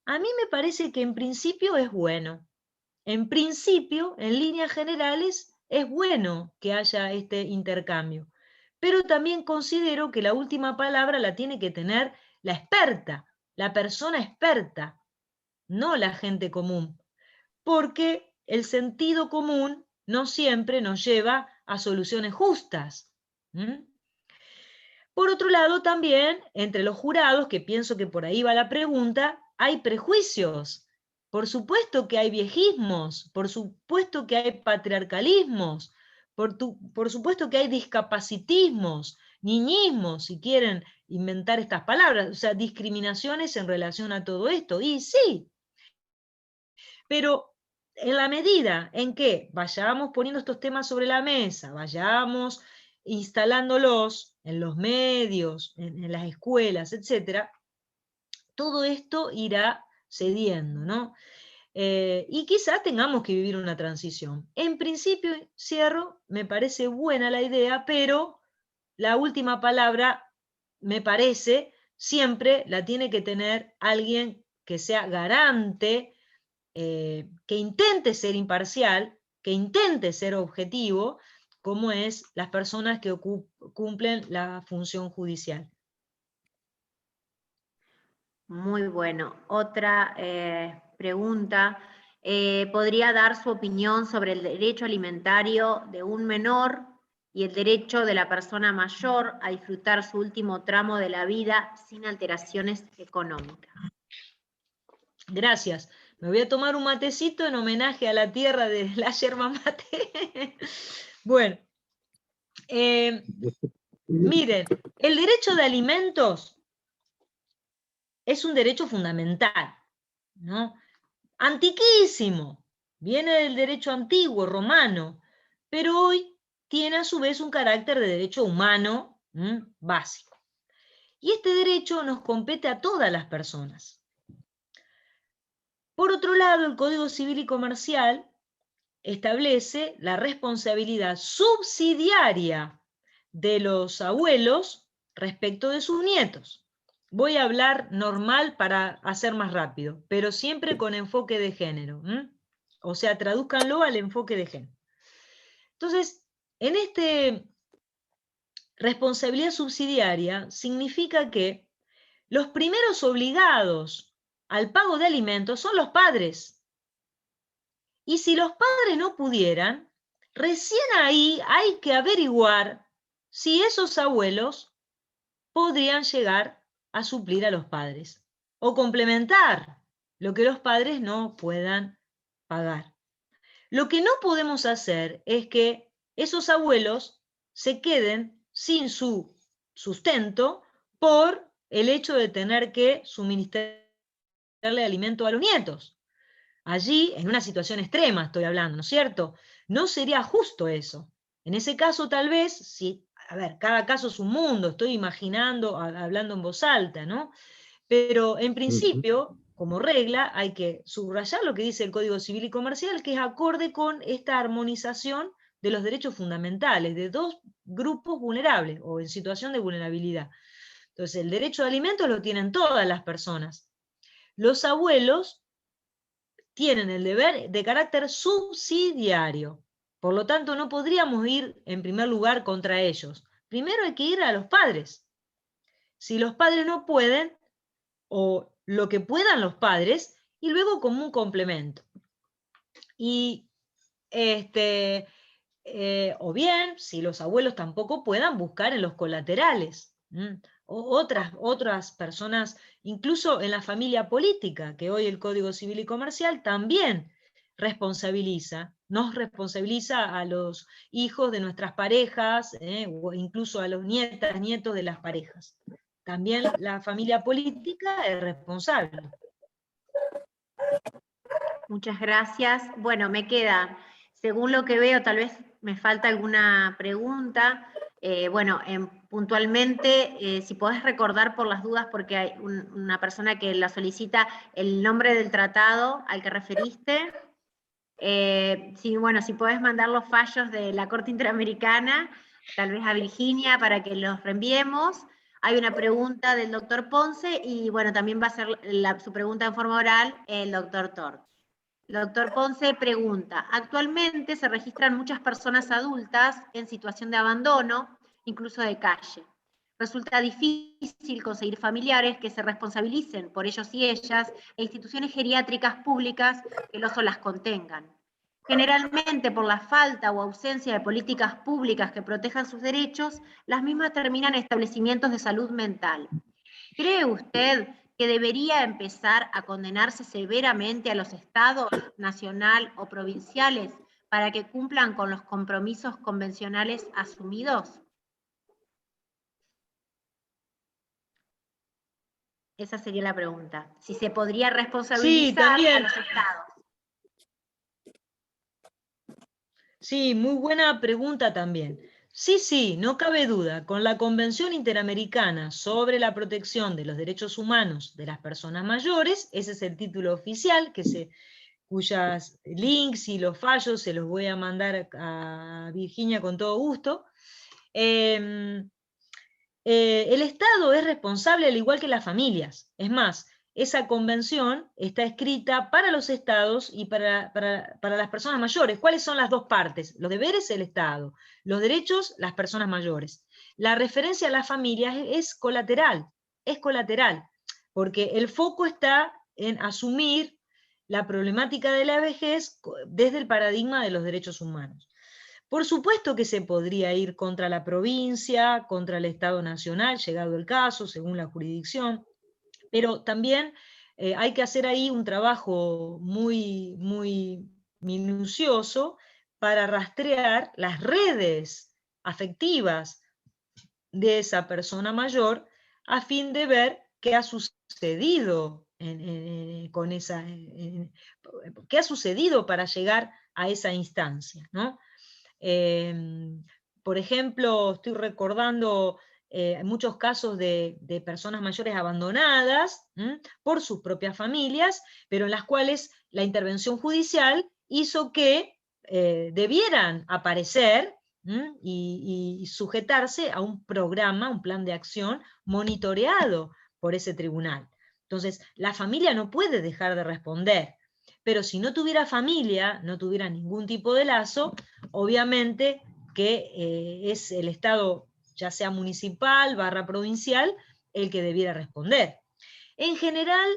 A mí me parece que en principio es bueno. En principio, en líneas generales, es bueno que haya este intercambio. Pero también considero que la última palabra la tiene que tener la experta, la persona experta, no la gente común. Porque el sentido común no siempre nos lleva a soluciones justas. Por otro lado, también, entre los jurados, que pienso que por ahí va la pregunta, hay prejuicios. Por supuesto que hay viejismos, por supuesto que hay patriarcalismos, por supuesto que hay discapacitismos, niñismos, si quieren inventar estas palabras, o sea, discriminaciones en relación a todo esto. Y sí, pero en la medida en que vayamos poniendo estos temas sobre la mesa, vayamos instalándolos en los medios, en las escuelas, etc., todo esto irá cediendo, ¿no? Y quizás tengamos que vivir una transición. En principio, cierro, me parece buena la idea, pero la última palabra, me parece, siempre la tiene que tener alguien que sea garante, que intente ser imparcial, que intente ser objetivo, como es las personas que cumplen la función judicial. Muy bueno. Otra pregunta. ¿Podría dar su opinión sobre el derecho alimentario de un menor y el derecho de la persona mayor a disfrutar su último tramo de la vida sin alteraciones económicas? Gracias. Me voy a tomar un matecito en homenaje a la tierra de la yerba mate. Bueno, miren, el derecho de alimentos es un derecho fundamental, ¿no? Antiquísimo, viene del derecho antiguo, romano, pero hoy tiene a su vez un carácter de derecho humano básico. Y este derecho nos compete a todas las personas. Por otro lado, el Código Civil y Comercial establece la responsabilidad subsidiaria de los abuelos respecto de sus nietos. Voy a hablar normal para hacer más rápido, pero siempre con enfoque de género. O sea, tradúzcanlo al enfoque de género. Entonces, en este responsabilidad subsidiaria significa que los primeros obligados al pago de alimentos son los padres. Y si los padres no pudieran, recién ahí hay que averiguar si esos abuelos podrían llegar a suplir a los padres o complementar, lo que los padres no puedan pagar. Lo que no podemos hacer es que esos abuelos se queden sin su sustento por el hecho de tener que suministrarle alimento a los nietos. Allí, en una situación extrema estoy hablando, ¿no es cierto? No sería justo eso. En ese caso, tal vez, si, a ver, cada caso es un mundo, estoy imaginando, hablando en voz alta, ¿no? Pero en principio, como regla, hay que subrayar lo que dice el Código Civil y Comercial, que es acorde con esta armonización de los derechos fundamentales de dos grupos vulnerables o en situación de vulnerabilidad. Entonces, el derecho de alimentos lo tienen todas las personas. Los abuelos tienen el deber de carácter subsidiario. Por lo tanto, no podríamos ir en primer lugar contra ellos. Primero hay que ir a los padres. Si los padres no pueden, o lo que puedan los padres, y luego como un complemento. Y o bien, si los abuelos tampoco puedan, buscar en los colaterales. O otras personas, incluso en la familia política, que hoy el Código Civil y Comercial también nos responsabiliza a los hijos de nuestras parejas, o incluso a los nietos de las parejas. También la familia política es responsable. Muchas gracias. Bueno, me queda, según lo que veo, tal vez me falta alguna pregunta. Bueno, puntualmente, si podés recordar por las dudas, porque hay una persona que la solicita, el nombre del tratado al que referiste. Si podés mandar los fallos de la Corte Interamericana, tal vez a Virginia, para que los reenviemos. Hay una pregunta del doctor Ponce, y bueno, también va a ser su pregunta en forma oral el doctor Tort. El doctor Ponce pregunta: actualmente se registran muchas personas adultas en situación de abandono, incluso de calle. Resulta difícil conseguir familiares que se responsabilicen por ellos y ellas, e instituciones geriátricas públicas que los o las contengan. Generalmente, por la falta o ausencia de políticas públicas que protejan sus derechos, las mismas terminan en establecimientos de salud mental. ¿Cree usted que debería empezar a condenarse severamente a los estados, nacional o provinciales, para que cumplan con los compromisos convencionales asumidos? Esa sería la pregunta. Si se podría responsabilizar a los estados. Sí, muy buena pregunta también. Sí, no cabe duda, con la Convención Interamericana sobre la protección de los derechos humanos de las personas mayores, ese es el título oficial, cuyas links y los fallos se los voy a mandar a Virginia con todo gusto. El Estado es responsable al igual que las familias. Es más, esa convención está escrita para los estados y para las personas mayores. ¿Cuáles son las dos partes? Los deberes, el Estado. Los derechos, las personas mayores. La referencia a las familias es colateral, porque el foco está en asumir la problemática de la vejez desde el paradigma de los derechos humanos. Por supuesto que se podría ir contra la provincia, contra el Estado Nacional, llegado el caso, según la jurisdicción, pero también hay que hacer ahí un trabajo muy, muy minucioso para rastrear las redes afectivas de esa persona mayor a fin de ver qué ha sucedido qué ha sucedido para llegar a esa instancia, ¿no? Por ejemplo, estoy recordando muchos casos de personas mayores abandonadas por sus propias familias, pero en las cuales la intervención judicial hizo que debieran aparecer y sujetarse a un programa, un plan de acción monitoreado por ese tribunal. Entonces, la familia no puede dejar de responder, pero si no tuviera familia, no tuviera ningún tipo de lazo, obviamente que es el Estado, ya sea municipal, provincial, el que debiera responder. En general,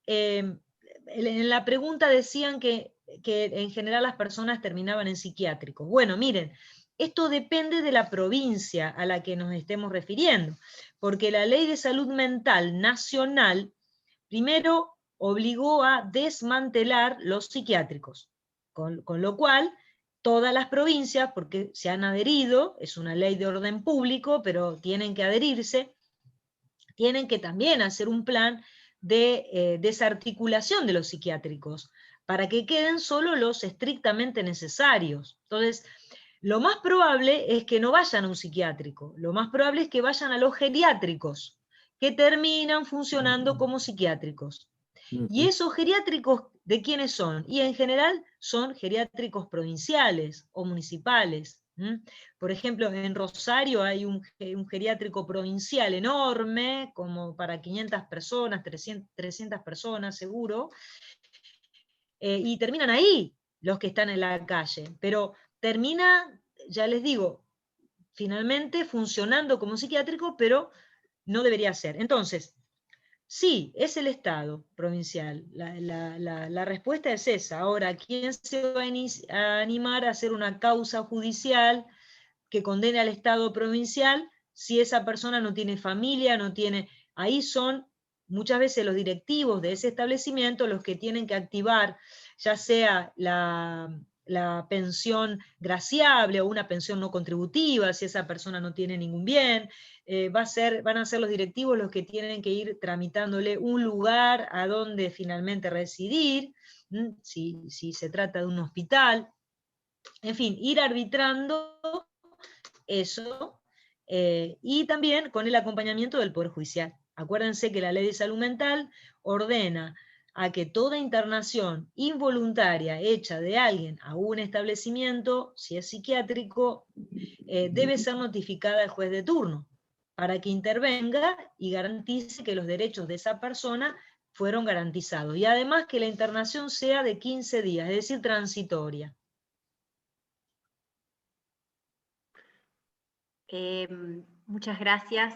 en la pregunta decían que en general las personas terminaban en psiquiátricos. Bueno, miren, esto depende de la provincia a la que nos estemos refiriendo, porque la Ley de Salud Mental Nacional, primero, obligó a desmantelar los psiquiátricos, con lo cual todas las provincias, porque se han adherido, es una ley de orden público, pero tienen que adherirse, tienen que también hacer un plan de desarticulación de los psiquiátricos, para que queden solo los estrictamente necesarios. Entonces, lo más probable es que no vayan a un psiquiátrico, lo más probable es que vayan a los geriátricos, que terminan funcionando como psiquiátricos. ¿Y esos geriátricos de quiénes son? Y en general son geriátricos provinciales o municipales. Por ejemplo, en Rosario hay un geriátrico provincial enorme, como para 500 personas, 300 personas seguro, y terminan ahí los que están en la calle, pero termina, ya les digo, finalmente funcionando como psiquiátrico, pero no debería ser. Entonces, sí, es el Estado provincial. La respuesta es esa. Ahora, ¿quién se va a animar a hacer una causa judicial que condene al Estado provincial si esa persona no tiene familia, no tiene... Ahí son muchas veces los directivos de ese establecimiento los que tienen que activar, ya sea la pensión graciable o una pensión no contributiva, si esa persona no tiene ningún bien. Van a ser los directivos los que tienen que ir tramitándole un lugar a donde finalmente residir, si se trata de un hospital. En fin, ir arbitrando eso, y también con el acompañamiento del Poder Judicial. Acuérdense que la Ley de Salud Mental ordena a que toda internación involuntaria hecha de alguien a un establecimiento, si es psiquiátrico, debe ser notificada al juez de turno, para que intervenga y garantice que los derechos de esa persona fueron garantizados. Y además que la internación sea de 15 días, es decir, transitoria. Muchas gracias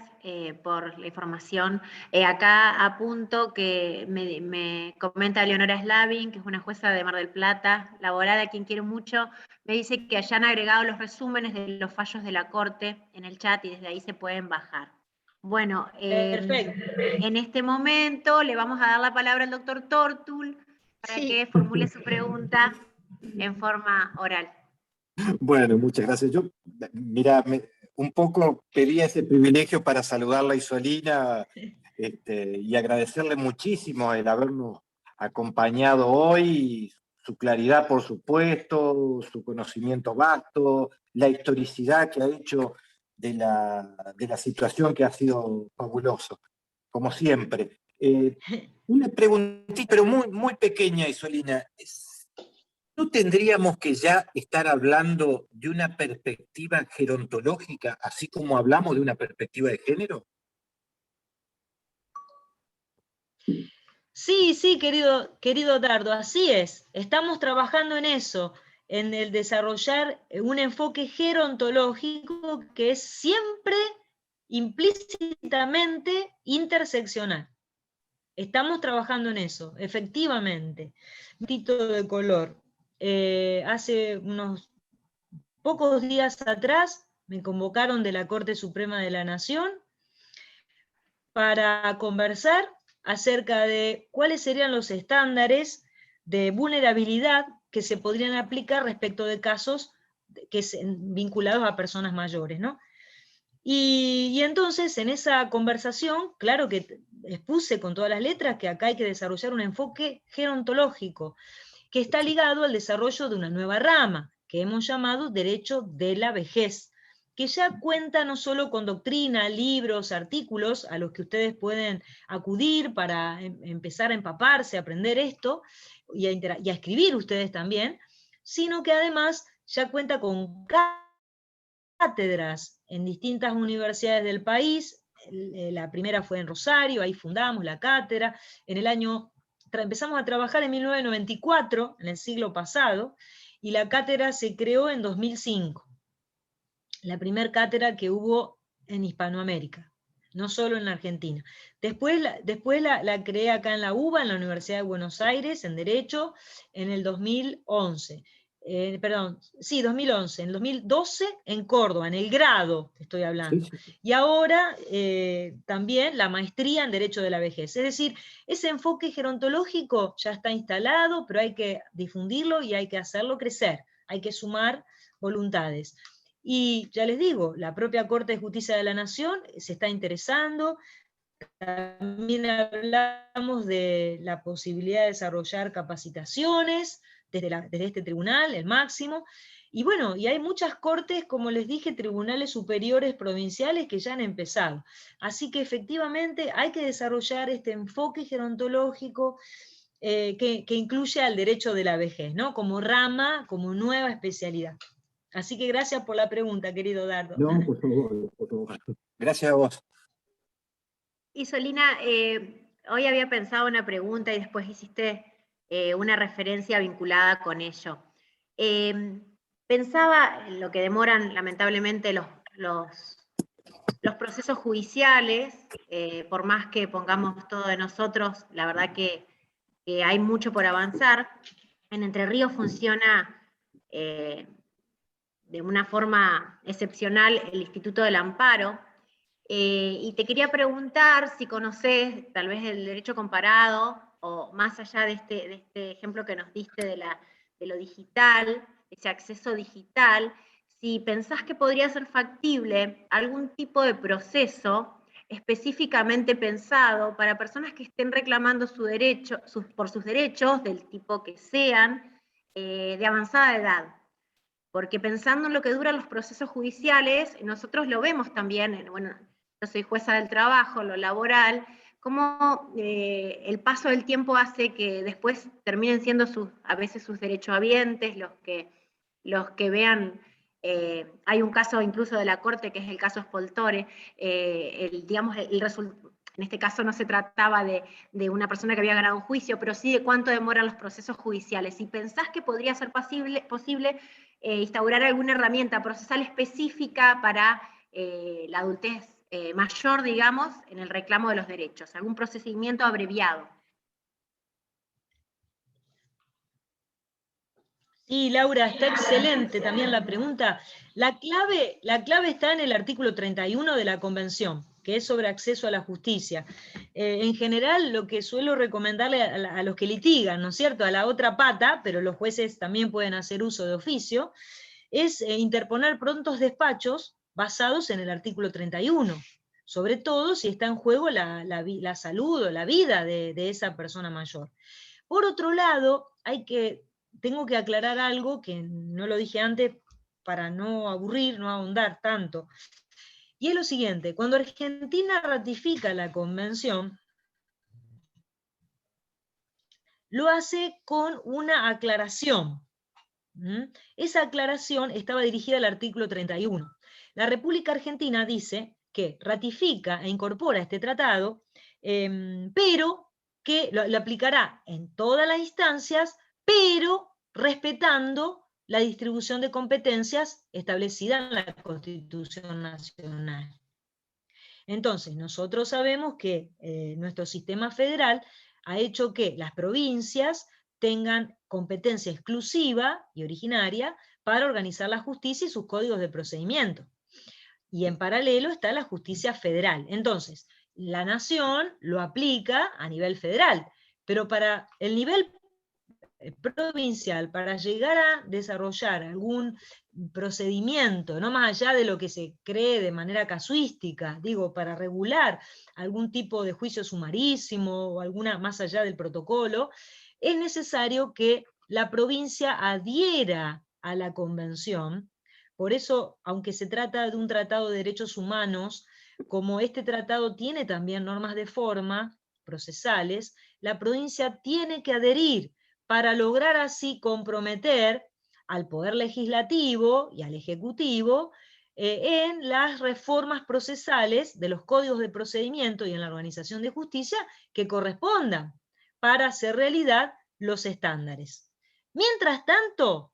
por la información. Acá apunto que me comenta Leonora Slavin, que es una jueza de Mar del Plata, laboral, a quien quiero mucho, me dice que hayan agregado los resúmenes de los fallos de la Corte en el chat y desde ahí se pueden bajar. Bueno, en este momento le vamos a dar la palabra al doctor Tortul para que formule su pregunta en forma oral. Bueno, muchas gracias. Yo, mira, un poco pedía ese privilegio para saludarla a Isolina y agradecerle muchísimo el habernos acompañado hoy, su claridad, por supuesto, su conocimiento vasto, la historicidad que ha hecho de la situación, que ha sido fabuloso, como siempre. Una preguntita, pero muy, muy pequeña, Isolina. ¿No tendríamos que ya estar hablando de una perspectiva gerontológica, así como hablamos de una perspectiva de género? Sí, querido Dardo, así es. Estamos trabajando en eso, en el desarrollar un enfoque gerontológico que es siempre implícitamente interseccional. Estamos trabajando en eso, efectivamente. Un poquito de color. Hace unos pocos días atrás me convocaron de la Corte Suprema de la Nación para conversar acerca de cuáles serían los estándares de vulnerabilidad que se podrían aplicar respecto de casos vinculados a personas mayores, ¿no? Y entonces en esa conversación, claro que expuse con todas las letras que acá hay que desarrollar un enfoque gerontológico que está ligado al desarrollo de una nueva rama que hemos llamado derecho de la vejez, que ya cuenta no solo con doctrina, libros, artículos a los que ustedes pueden acudir para empezar a empaparse, a aprender esto y a escribir ustedes también, sino que además ya cuenta con cátedras en distintas universidades del país. La primera fue en Rosario, ahí fundamos la cátedra. Empezamos a trabajar en 1994, en el siglo pasado, y la cátedra se creó en 2005. La primera cátedra que hubo en Hispanoamérica, no solo en la Argentina. Después la creé acá en la UBA, en la Universidad de Buenos Aires, en Derecho, en el 2011. sí, 2011, en 2012 en Córdoba, en el grado estoy hablando, Sí, sí. y ahora también la maestría en Derecho de la Vejez. Es decir, ese enfoque gerontológico ya está instalado, pero hay que difundirlo y hay que hacerlo crecer, hay que sumar voluntades. Y ya les digo, la propia Corte de Justicia de la Nación se está interesando. También hablamos de la posibilidad de desarrollar capacitaciones desde este tribunal, el máximo. Y bueno, y hay muchas cortes, como les dije, tribunales superiores provinciales que ya han empezado. Así que efectivamente hay que desarrollar este enfoque gerontológico que incluye al derecho de la vejez, ¿no? Como rama, como nueva especialidad. Así que gracias por la pregunta, querido Dardo. No, por favor, por favor. Gracias a vos. Isolina, hoy había pensado una pregunta y después hiciste una referencia vinculada con ello. Pensaba en lo que demoran lamentablemente los procesos judiciales, por más que pongamos todo de nosotros, la verdad que hay mucho por avanzar. En Entre Ríos funciona de una forma excepcional el Instituto del Amparo, y te quería preguntar si conoces tal vez el derecho comparado, o más allá de este ejemplo que nos diste de lo digital, ese acceso digital, si pensás que podría ser factible algún tipo de proceso específicamente pensado para personas que estén reclamando por sus derechos, del tipo que sean, de avanzada edad. Porque pensando en lo que duran los procesos judiciales, nosotros lo vemos también, bueno, yo soy jueza del trabajo, lo laboral, cómo el paso del tiempo hace que después terminen siendo a veces sus derechohabientes los que vean. Hay un caso incluso de la Corte, que es el caso Spoltore, en este caso no se trataba de una persona que había ganado un juicio, pero sí de cuánto demoran los procesos judiciales. Si pensás que podría ser posible instaurar alguna herramienta procesal específica para la adultez mayor, digamos, en el reclamo de los derechos, algún procedimiento abreviado. Sí, Laura, está excelente también la pregunta. La clave está en el artículo 31 de la Convención, que es sobre acceso a la justicia. En general, lo que suelo recomendarle a los que litigan, ¿no es cierto?, a la otra pata, pero los jueces también pueden hacer uso de oficio, es interponer prontos despachos basados en el artículo 31, sobre todo si está en juego la salud o la vida de esa persona mayor. Por otro lado, tengo que aclarar algo que no lo dije antes para no aburrir, no ahondar tanto. Y es lo siguiente: cuando Argentina ratifica la convención, lo hace con una aclaración. Esa aclaración estaba dirigida al artículo 31. La República Argentina dice que ratifica e incorpora este tratado, pero que lo aplicará en todas las instancias, pero respetando la distribución de competencias establecida en la Constitución Nacional. Entonces, nosotros sabemos que nuestro sistema federal ha hecho que las provincias tengan competencia exclusiva y originaria para organizar la justicia y sus códigos de procedimiento. Y en paralelo está la justicia federal. Entonces, la nación lo aplica a nivel federal, pero para el nivel provincial, para llegar a desarrollar algún procedimiento, no más allá de lo que se cree de manera casuística, digo, para regular algún tipo de juicio sumarísimo o alguna más allá del protocolo, es necesario que la provincia adhiera a la convención. Por eso, aunque se trata de un tratado de derechos humanos, como este tratado tiene también normas de forma procesales, la provincia tiene que adherir para lograr así comprometer al Poder Legislativo y al Ejecutivo en las reformas procesales de los códigos de procedimiento y en la organización de justicia que correspondan para hacer realidad los estándares. Mientras tanto,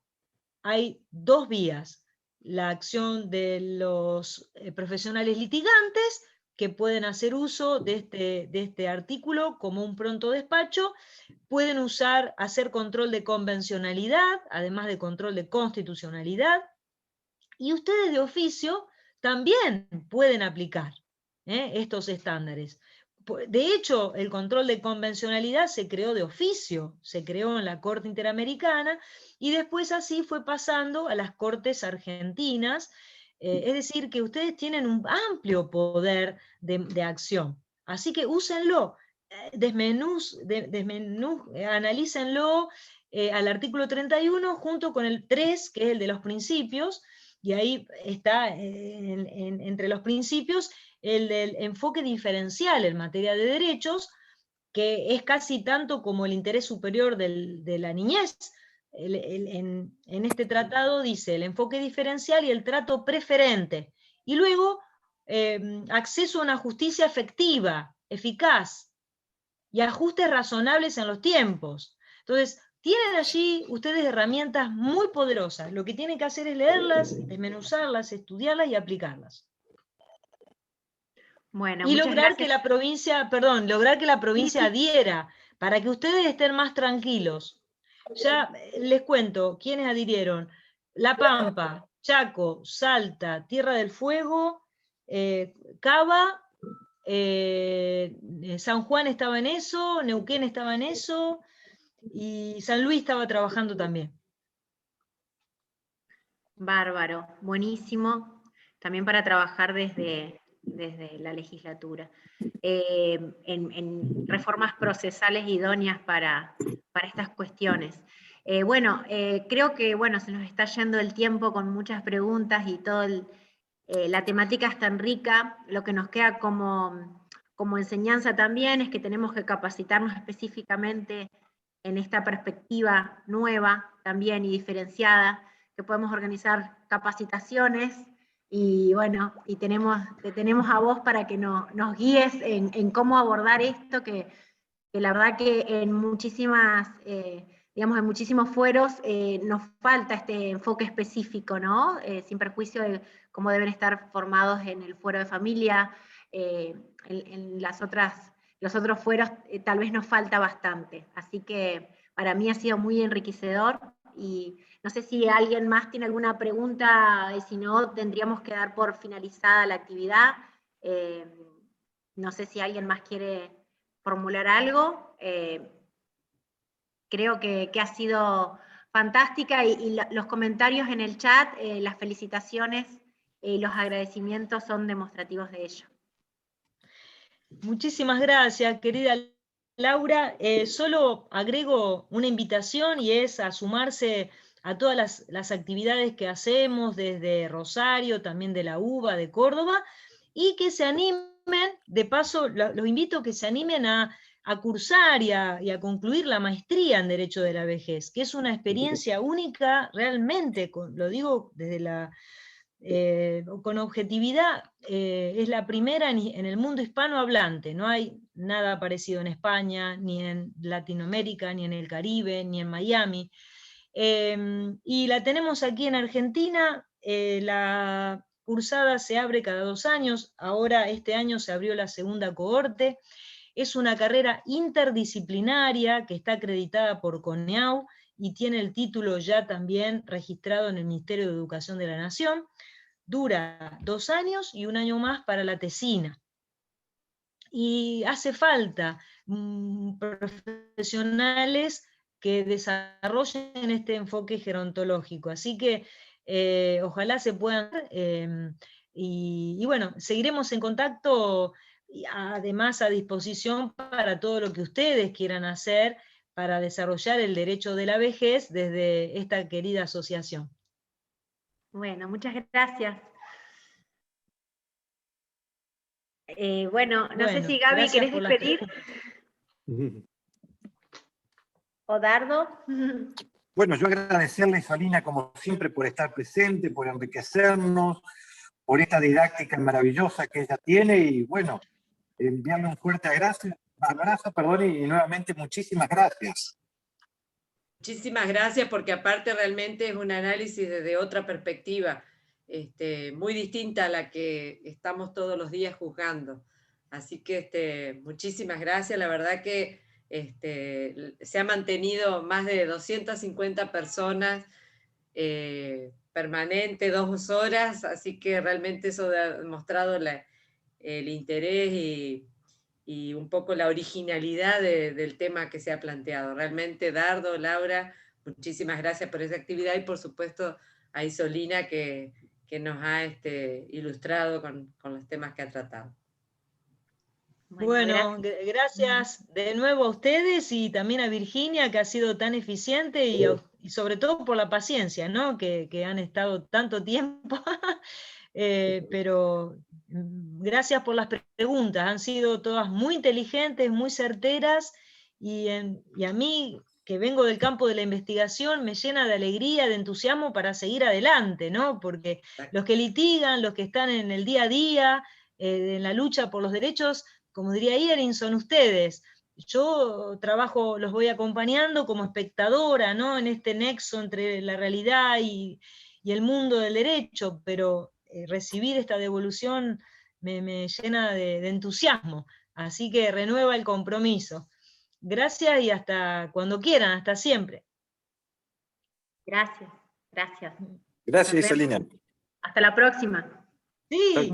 hay dos vías: la acción de los profesionales litigantes, que pueden hacer uso de este artículo como un pronto despacho. Pueden hacer control de convencionalidad, además de control de constitucionalidad, y ustedes de oficio también pueden aplicar estos estándares. De hecho, el control de convencionalidad se creó de oficio, se creó en la Corte Interamericana, y después así fue pasando a las Cortes argentinas. Es decir, que ustedes tienen un amplio poder de acción. Así que úsenlo, analícenlo al artículo 31 junto con el 3, que es el de los principios, y ahí está entre los principios el del enfoque diferencial en materia de derechos, que es casi tanto como el interés superior de la niñez. En este tratado dice el enfoque diferencial y el trato preferente. Y luego acceso a una justicia efectiva, eficaz, y ajustes razonables en los tiempos. Entonces, tienen allí ustedes herramientas muy poderosas. Lo que tienen que hacer es leerlas, desmenuzarlas, estudiarlas y aplicarlas. Bueno, Y muchas lograr gracias. que la provincia adhiera, para que ustedes estén más tranquilos. Ya les cuento quiénes adhirieron: La Pampa, Chaco, Salta, Tierra del Fuego, Cava, San Juan estaba en eso, Neuquén estaba en eso, y San Luis estaba trabajando también. Bárbaro, buenísimo. También para trabajar desde la legislatura. En reformas procesales idóneas para estas cuestiones. Creo que se nos está yendo el tiempo con muchas preguntas y la temática es tan rica. Lo que nos queda como enseñanza también es que tenemos que capacitarnos específicamente en esta perspectiva nueva también y diferenciada, que podemos organizar capacitaciones y te tenemos a vos para que nos guíes en cómo abordar esto, que la verdad que en muchísimas, en muchísimos fueros nos falta este enfoque específico, ¿no? Sin perjuicio de cómo deben estar formados en el fuero de familia, en los otros fueros tal vez nos falta bastante. Así que para mí ha sido muy enriquecedor y no sé si alguien más tiene alguna pregunta, y si no, tendríamos que dar por finalizada la actividad. No sé si alguien más quiere formular algo. Creo que ha sido fantástica y los comentarios en el chat, las felicitaciones y los agradecimientos son demostrativos de ello. Muchísimas gracias, querida Laura. Solo agrego una invitación, y es a sumarse a todas las actividades que hacemos desde Rosario, también de la UBA, de Córdoba, y que se animen, de paso, los invito a que se animen a cursar y a concluir la maestría en Derecho de la Vejez, que es una experiencia única realmente, lo digo desde con objetividad, es la primera en el mundo hispanohablante. No hay nada parecido en España, ni en Latinoamérica, ni en el Caribe, ni en Miami. Y la tenemos aquí en Argentina. La cursada se abre cada 2 años, ahora este año se abrió la segunda cohorte. Es una carrera interdisciplinaria que está acreditada por CONEAU y tiene el título ya también registrado en el Ministerio de Educación de la Nación. Dura 2 años y 1 año más para la tesina. Y hace falta profesionales que desarrollen este enfoque gerontológico. Así que ojalá se puedan, y bueno, seguiremos en contacto, y además a disposición para todo lo que ustedes quieran hacer para desarrollar el derecho de la vejez desde esta querida asociación. Bueno, muchas gracias. No sé si Gaby querés despedir. ¿O Dardo? Bueno, yo agradecerle, Salina, como siempre, por estar presente, por enriquecernos, por esta didáctica maravillosa que ella tiene, y bueno, enviarle un fuerte abrazo, y nuevamente muchísimas gracias. Muchísimas gracias, porque aparte realmente es un análisis desde otra perspectiva. muy distinta a la que estamos todos los días juzgando. Así que muchísimas gracias, la verdad que se ha mantenido más de 250 personas permanente, 2 horas, así que realmente eso ha demostrado el interés y un poco la originalidad del tema que se ha planteado. Realmente, Dardo, Laura, muchísimas gracias por esa actividad y por supuesto a Isolina que nos ha ilustrado con los temas que ha tratado. Bueno, gracias de nuevo a ustedes y también a Virginia, que ha sido tan eficiente y sobre todo por la paciencia, ¿no? Que han estado tanto tiempo. Pero gracias por las preguntas, han sido todas muy inteligentes, muy certeras, y a mí, que vengo del campo de la investigación, me llena de alegría, de entusiasmo para seguir adelante, ¿no? Porque los que litigan, los que están en el día a día, en la lucha por los derechos, como diría Irin, son ustedes. Yo trabajo, los voy acompañando como espectadora, ¿no? En este nexo entre la realidad y el mundo del derecho, pero recibir esta devolución me llena de entusiasmo. Así que renueva el compromiso. Gracias y hasta cuando quieran, hasta siempre. Gracias, gracias. Gracias, Isolina. Hasta la próxima. Sí.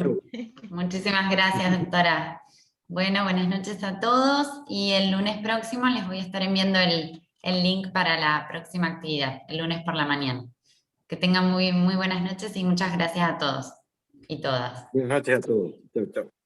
Muchísimas gracias, doctora. Bueno, buenas noches a todos y el lunes próximo les voy a estar enviando el link para la próxima actividad, el lunes por la mañana. Que tengan muy buenas noches y muchas gracias a todos y todas. Buenas noches a todos. Chau, chau.